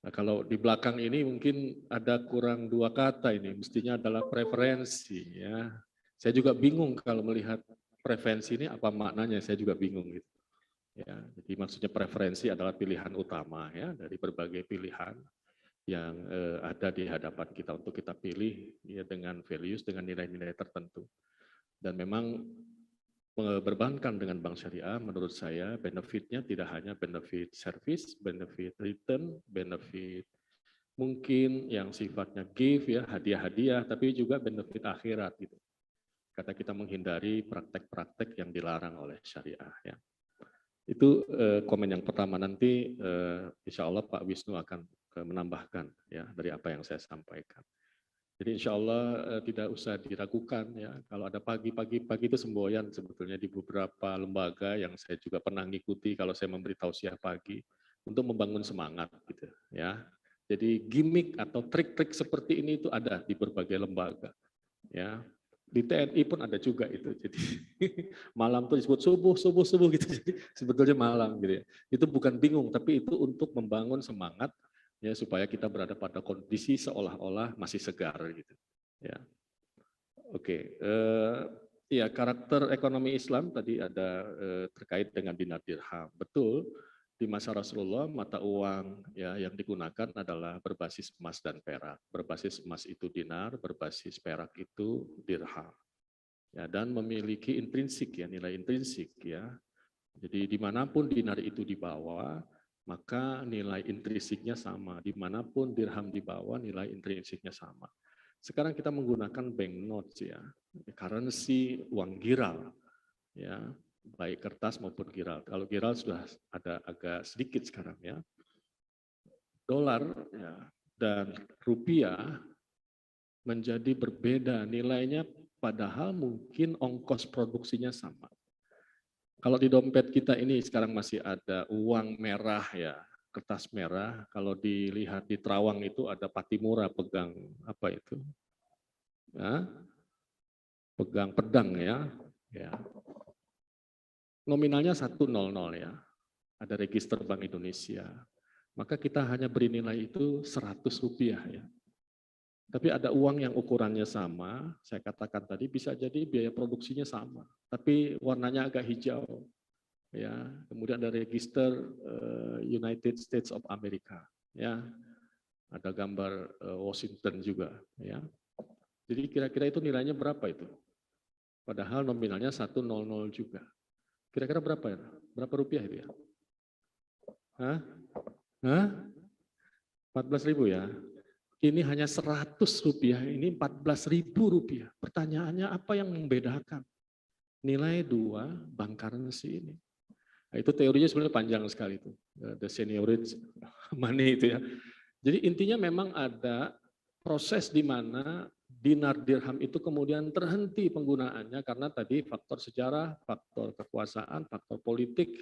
Nah, kalau di belakang ini mungkin ada kurang 2 kata ini, mestinya adalah preferensi. Ya. Saya juga bingung kalau melihat preferensi ini apa maknanya, saya juga bingung. Gitu. Ya, jadi maksudnya preferensi adalah pilihan utama ya dari berbagai pilihan yang ada di hadapan kita untuk kita pilih ya dengan values, dengan nilai-nilai tertentu. Dan memang berbankan dengan bank syariah menurut saya benefitnya tidak hanya benefit service, benefit return, benefit mungkin yang sifatnya give ya, hadiah-hadiah, tapi juga benefit akhirat gitu. Kata kita menghindari praktek-praktek yang dilarang oleh syariah ya. Itu komen yang pertama. Nanti insya Allah Pak Wisnu akan menambahkan ya dari apa yang saya sampaikan. Jadi insya Allah tidak usah diragukan ya. Kalau ada pagi itu semboyan sebetulnya di beberapa lembaga yang saya juga pernah ngikuti kalau saya memberi tausiah pagi untuk membangun semangat gitu ya. Jadi gimmick atau trik-trik seperti ini itu ada di berbagai lembaga ya. Di TNI pun ada juga itu. Jadi malam tuh disebut subuh gitu. Jadi sebetulnya malam gitu ya. Itu bukan bingung tapi itu untuk membangun semangat ya supaya kita berada pada kondisi seolah-olah masih segar gitu. Ya. Oke, ya karakter ekonomi Islam tadi ada terkait dengan dinar dirham. Betul. Di masa Rasulullah mata uang ya yang digunakan adalah berbasis emas dan perak. Berbasis emas itu dinar, berbasis perak itu dirham. Ya, dan memiliki intrinsik ya, nilai intrinsik ya. Jadi dimanapun dinar itu dibawa, maka nilai intrinsiknya sama. Dimanapun dirham dibawa, nilai intrinsiknya sama. Sekarang kita menggunakan banknotes ya, currency uang giral ya. Baik kertas maupun giral. Kalau giral sudah ada agak sedikit sekarang ya. Dolar ya, dan rupiah menjadi berbeda nilainya padahal mungkin ongkos produksinya sama. Kalau di dompet kita ini sekarang masih ada uang merah ya, kertas merah. Kalau dilihat di Terawang itu ada Patimura pegang apa itu? Ya, pegang pedang ya. Ya. Nominalnya 100 ya, ada register Bank Indonesia. maka kita hanya beri nilai itu 100 rupiah ya. Tapi ada uang yang ukurannya sama, saya katakan tadi bisa jadi biaya produksinya sama, tapi warnanya agak hijau. Ya, kemudian ada register United States of America, ya, ada gambar Washington juga, ya. Jadi kira-kira itu nilainya berapa itu? Padahal nominalnya 100 juga. Kira-kira berapa ya? Berapa rupiah itu ya? Hah? 14.000 ya? Ini hanya 100 rupiah, ini 14.000 rupiah. Pertanyaannya apa yang membedakan nilai 2 bank currency ini? Nah, itu teorinya sebenarnya panjang sekali itu, the seniorage money itu ya. Jadi intinya memang ada proses di mana dinar dirham itu kemudian terhenti penggunaannya karena tadi faktor sejarah, faktor kekuasaan, faktor politik,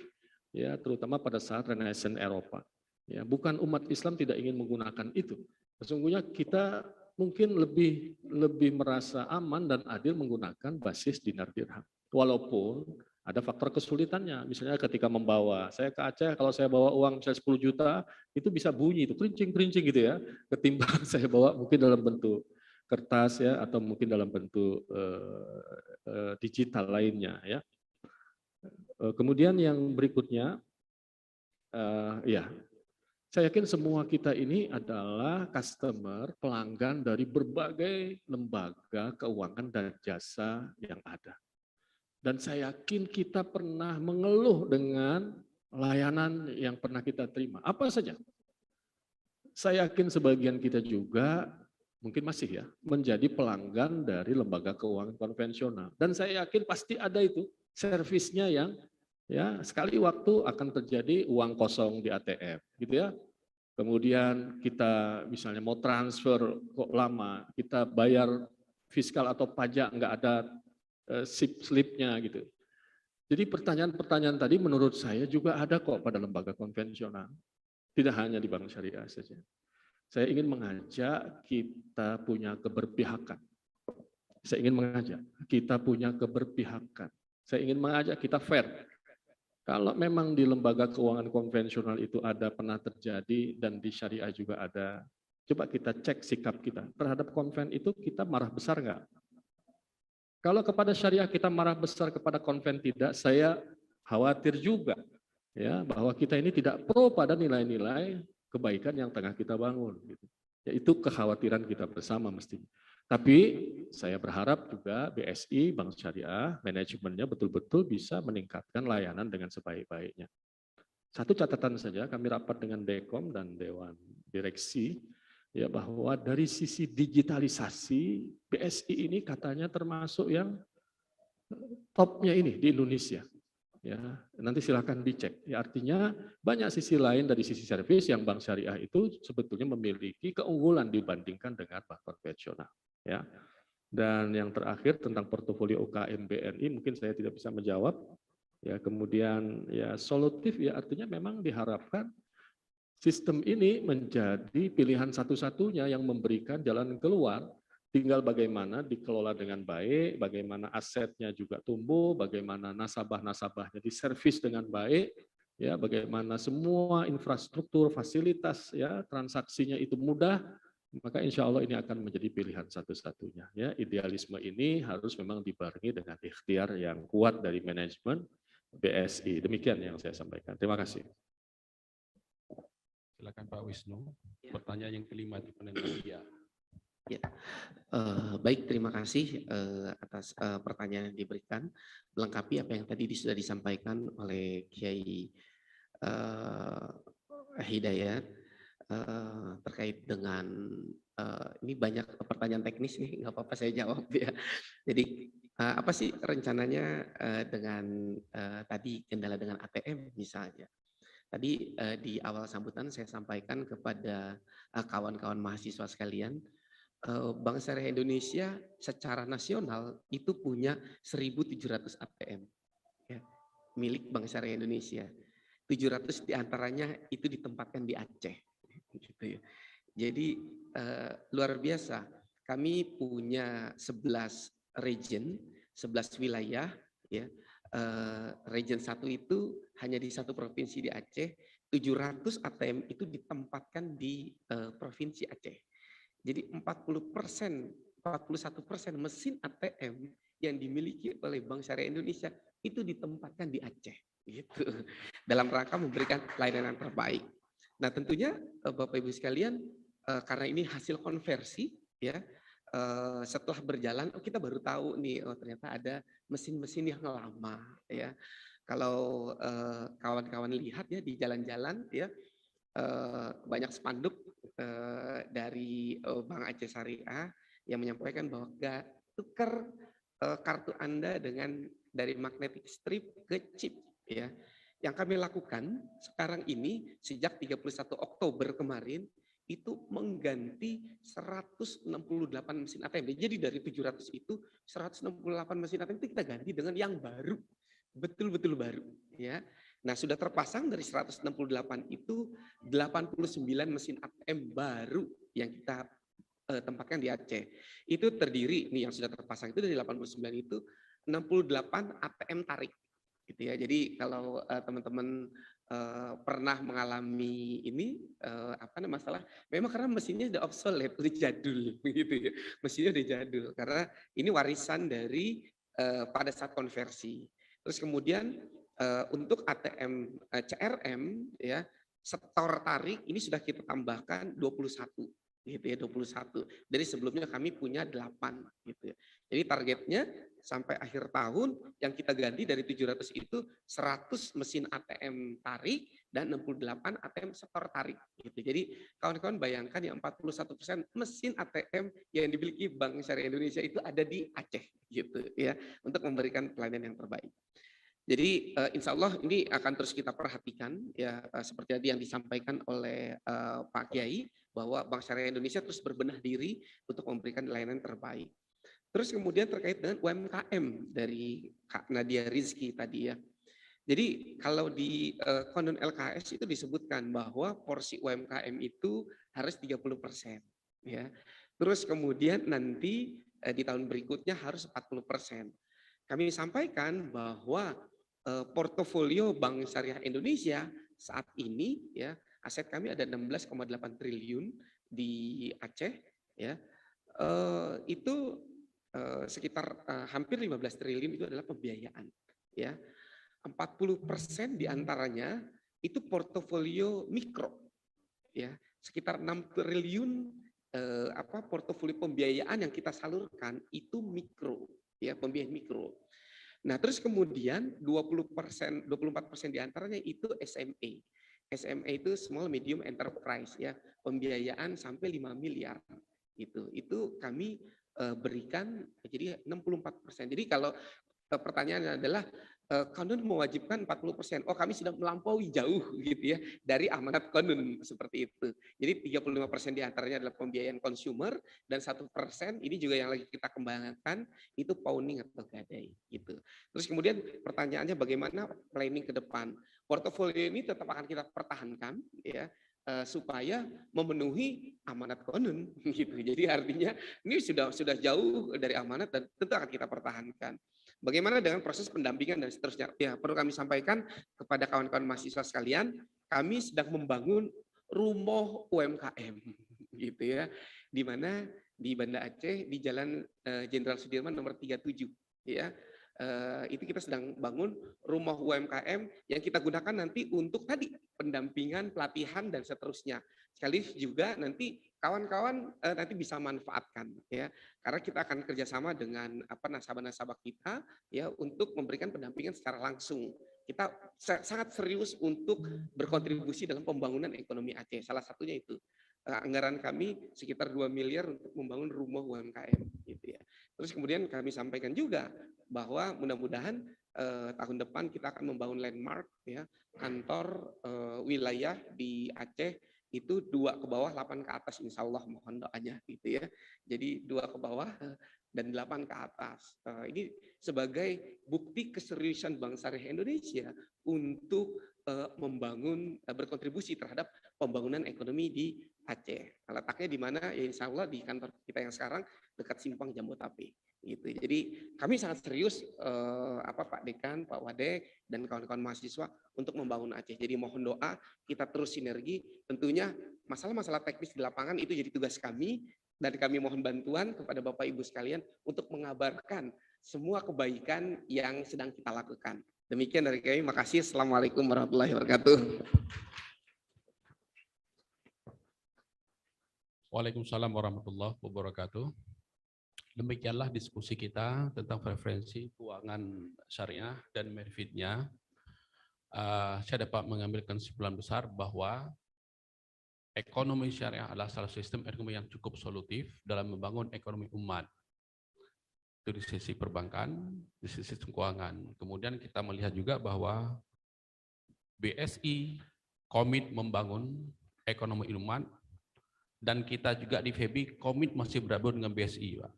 ya terutama pada saat Renaissance Eropa. Ya, bukan umat Islam tidak ingin menggunakan itu. Sesungguhnya kita mungkin lebih merasa aman dan adil menggunakan basis dinar dirham. Walaupun ada faktor kesulitannya, misalnya ketika membawa, saya ke Aceh kalau saya bawa uang misalnya 10 juta, itu bisa bunyi, itu kerincing-kerincing gitu ya, ketimbang saya bawa mungkin dalam bentuk kertas ya, atau mungkin dalam bentuk digital lainnya ya. Kemudian yang berikutnya, ya, saya yakin semua kita ini adalah customer, pelanggan dari berbagai lembaga keuangan dan jasa yang ada. Dan saya yakin kita pernah mengeluh dengan layanan yang pernah kita terima. Apa saja? Saya yakin sebagian kita juga, mungkin masih ya, menjadi pelanggan dari lembaga keuangan konvensional. Dan saya yakin pasti ada itu, servisnya yang ya sekali waktu akan terjadi uang kosong di ATM, gitu ya. Kemudian kita misalnya mau transfer kok lama, kita bayar fiskal atau pajak nggak ada slip-slipnya gitu. Jadi pertanyaan-pertanyaan tadi menurut saya juga ada kok pada lembaga konvensional, tidak hanya di bank syariah saja. Saya ingin mengajak kita punya keberpihakan. Saya ingin mengajak kita punya keberpihakan. Saya ingin mengajak kita fair. Kalau memang di lembaga keuangan konvensional itu ada pernah terjadi dan di syariah juga ada, coba kita cek sikap kita terhadap konven itu, kita marah besar nggak? Kalau kepada syariah kita marah besar, kepada konven tidak, saya khawatir juga ya bahwa kita ini tidak pro pada nilai-nilai kebaikan yang tengah kita bangun. Gitu. Ya, itu kekhawatiran kita bersama mestinya. Tapi saya berharap juga BSI, Bank Syariah, manajemennya betul-betul bisa meningkatkan layanan dengan sebaik-baiknya. Satu catatan saja, kami rapat dengan Dekom dan Dewan Direksi, ya bahwa dari sisi digitalisasi, BSI ini katanya termasuk yang topnya ini di Indonesia. Ya, nanti silakan dicek. Ya, artinya banyak sisi lain dari sisi servis yang Bank Syariah itu sebetulnya memiliki keunggulan dibandingkan dengan bank konvensional. Ya, dan yang terakhir tentang portofolio UKM BNI mungkin saya tidak bisa menjawab. Ya, kemudian ya solutif ya artinya memang diharapkan sistem ini menjadi pilihan satu-satunya yang memberikan jalan keluar. Tinggal bagaimana dikelola dengan baik, bagaimana asetnya juga tumbuh, bagaimana nasabah-nasabahnya diservis dengan baik, ya, bagaimana semua infrastruktur, fasilitas, ya, transaksinya itu mudah, maka insya Allah ini akan menjadi pilihan satu-satunya. Ya, idealisme ini harus memang dibarengi dengan ikhtiar yang kuat dari manajemen BSI. Demikian yang saya sampaikan. Terima kasih. Silakan Pak Wisnu. Pertanyaan yang kelima di penelitian. Ya, baik, terima kasih atas pertanyaan yang diberikan, melengkapi apa yang tadi sudah disampaikan oleh Kiai Hidayat terkait dengan ini banyak pertanyaan teknis nih, nggak apa-apa saya jawab ya. Jadi apa sih rencananya dengan tadi kendala dengan ATM misalnya? Tadi di awal sambutan saya sampaikan kepada kawan-kawan mahasiswa sekalian, Bank Syariah Indonesia secara nasional itu punya 1.700 ATM ya, milik Bank Syariah Indonesia. 700 diantaranya itu ditempatkan di Aceh. Gitu ya. Jadi luar biasa. Kami punya 11 region, 11 wilayah. Ya. Region 1 itu hanya di satu provinsi di Aceh, 700 ATM itu ditempatkan di Provinsi Aceh. Jadi 41% mesin ATM yang dimiliki oleh Bank Syariah Indonesia itu ditempatkan di Aceh, gitu. Dalam rangka memberikan pelayanan yang terbaik. Nah, tentunya Bapak Ibu sekalian, karena ini hasil konversi, ya, setelah berjalan, kita baru tahu nih, ternyata ada mesin-mesin yang lama, ya. Kalau kawan-kawan lihat ya di jalan-jalan, ya, banyak spanduk dari Bank Aceh Syariah yang menyampaikan bahwa tukar kartu Anda dari magnetic strip ke chip, ya. Yang kami lakukan sekarang ini sejak 31 Oktober kemarin itu mengganti 168 mesin ATM. Jadi dari 700 itu 168 mesin ATM itu kita ganti dengan yang baru. Betul-betul baru, ya. Nah, sudah terpasang dari 168 itu 89 mesin ATM baru yang kita tempatkan di Aceh. Itu terdiri nih yang sudah terpasang itu dari 89 itu 68 ATM tarik, gitu ya. Jadi kalau teman-teman pernah mengalami ini masalah, memang karena mesinnya udah obsolete, udah jadul, gitu ya. Mesinnya udah jadul karena ini warisan dari pada saat konversi. Terus kemudian untuk ATM CRM, ya, setor tarik ini sudah kita tambahkan 21, gitu ya, 21. Dari sebelumnya kami punya 8, gitu ya. Jadi targetnya sampai akhir tahun yang kita ganti dari 700 itu 100 mesin ATM tarik dan 68 ATM setor tarik, gitu. Jadi kawan-kawan bayangkan yang 41% mesin ATM yang dimiliki Bank Syariah Indonesia itu ada di Aceh, gitu ya, untuk memberikan pelayanan yang terbaik. Jadi insya Allah ini akan terus kita perhatikan, ya, seperti tadi yang disampaikan oleh Pak Kiai bahwa Bank Syariah Indonesia terus berbenah diri untuk memberikan layanan terbaik. Terus kemudian terkait dengan UMKM dari Kak Nadia Rizky tadi, ya. Jadi kalau di Kondon LKS itu disebutkan bahwa porsi UMKM itu harus 30%, ya. Terus kemudian nanti di tahun berikutnya harus 40%. Kami sampaikan bahwa portofolio Bank Syariah Indonesia saat ini, ya, aset kami ada 16,8 triliun di Aceh, ya. Itu sekitar hampir 15 triliun itu adalah pembiayaan, ya. 40% diantaranya itu portofolio mikro, ya. Sekitar 6 triliun portofolio pembiayaan yang kita salurkan itu mikro, ya, pembiayaan mikro. Nah, terus kemudian 24% diantaranya itu SME. SME itu small medium enterprise, ya, pembiayaan sampai 5 miliar gitu. Itu kami berikan jadi 64%. Jadi kalau pertanyaannya adalah Kondon mewajibkan 40%. Oh, kami sudah melampaui jauh, gitu ya, dari amanat Kondon seperti itu. Jadi 35% diantaranya adalah pembiayaan consumer dan 1% ini juga yang lagi kita kembangkan itu pawning atau gadai, gitu. Terus kemudian pertanyaannya bagaimana planning ke depan? Portofolio ini tetap akan kita pertahankan, ya, supaya memenuhi amanat Kondon, gitu. Jadi artinya ini sudah jauh dari amanat dan tentu akan kita pertahankan. Bagaimana dengan proses pendampingan dan seterusnya? Ya, perlu kami sampaikan kepada kawan-kawan mahasiswa sekalian, kami sedang membangun rumah UMKM, gitu ya, di mana di Banda Aceh di Jalan Jenderal Sudirman nomor 37, ya. Itu kita sedang bangun rumah UMKM yang kita gunakan nanti untuk tadi pendampingan, pelatihan dan seterusnya. Sekaligus juga nanti kawan-kawan nanti bisa manfaatkan, ya, karena kita akan kerjasama dengan nasabah-nasabah kita, ya, untuk memberikan pendampingan secara langsung. Kita sangat serius untuk berkontribusi dalam pembangunan ekonomi Aceh. Salah satunya itu anggaran kami sekitar 2 miliar untuk membangun rumah UMKM, gitu ya. Terus kemudian kami sampaikan juga bahwa mudah-mudahan tahun depan kita akan membangun landmark, ya, kantor wilayah di Aceh itu 2 ke bawah, 8 ke atas, insya Allah, mohon doanya, gitu ya. Jadi 2 ke bawah dan 8 ke atas. Ini sebagai bukti keseriusan Bank Syariah Indonesia untuk membangun, berkontribusi terhadap pembangunan ekonomi di Aceh. Letaknya di mana? Ya insya Allah di kantor kita yang sekarang dekat Simpang Jambuatapi. Gitu. Jadi kami sangat serius Pak Dekan, Pak Wadek, dan kawan-kawan mahasiswa untuk membangun Aceh. Jadi mohon doa, kita terus sinergi. Tentunya masalah-masalah teknis di lapangan itu jadi tugas kami, dan kami mohon bantuan kepada Bapak Ibu sekalian untuk mengabarkan semua kebaikan yang sedang kita lakukan. Demikian dari kami. Makasih. Assalamualaikum warahmatullahi wabarakatuh. Waalaikumsalam warahmatullahi wabarakatuh. Demikianlah diskusi kita tentang preferensi keuangan syariah dan benefitnya. Saya dapat mengambil kesimpulan besar bahwa ekonomi syariah adalah salah satu sistem ekonomi yang cukup solutif dalam membangun ekonomi umat. Itu di sisi perbankan, di sisi keuangan. Kemudian kita melihat juga bahwa BSI komit membangun ekonomi umat, dan kita juga di FEBI komit masih bergabung dengan BSI, Pak.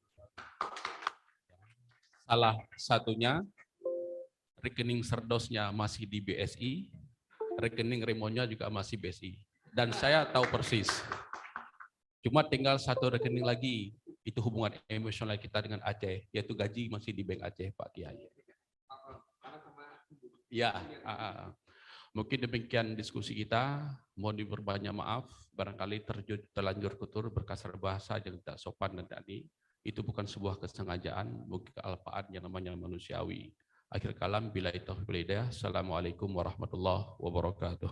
Salah satunya rekening serdosnya masih di BSI, rekening remonya juga masih BSI. Dan saya tahu persis. Cuma tinggal satu rekening lagi, itu hubungan emosional kita dengan Aceh, yaitu gaji masih di Bank Aceh, Pak Kiai. Ya, mungkin demikian diskusi kita. Mohon diperbanyak maaf, barangkali terlanjur kotor berkasar bahasa yang tidak sopan dan tadi. Itu bukan sebuah kesengajaan, mungkin kealpaan yang namanya manusiawi. Akhir kalam, billahi taufiq wal hidayah. Assalamualaikum warahmatullahi wabarakatuh.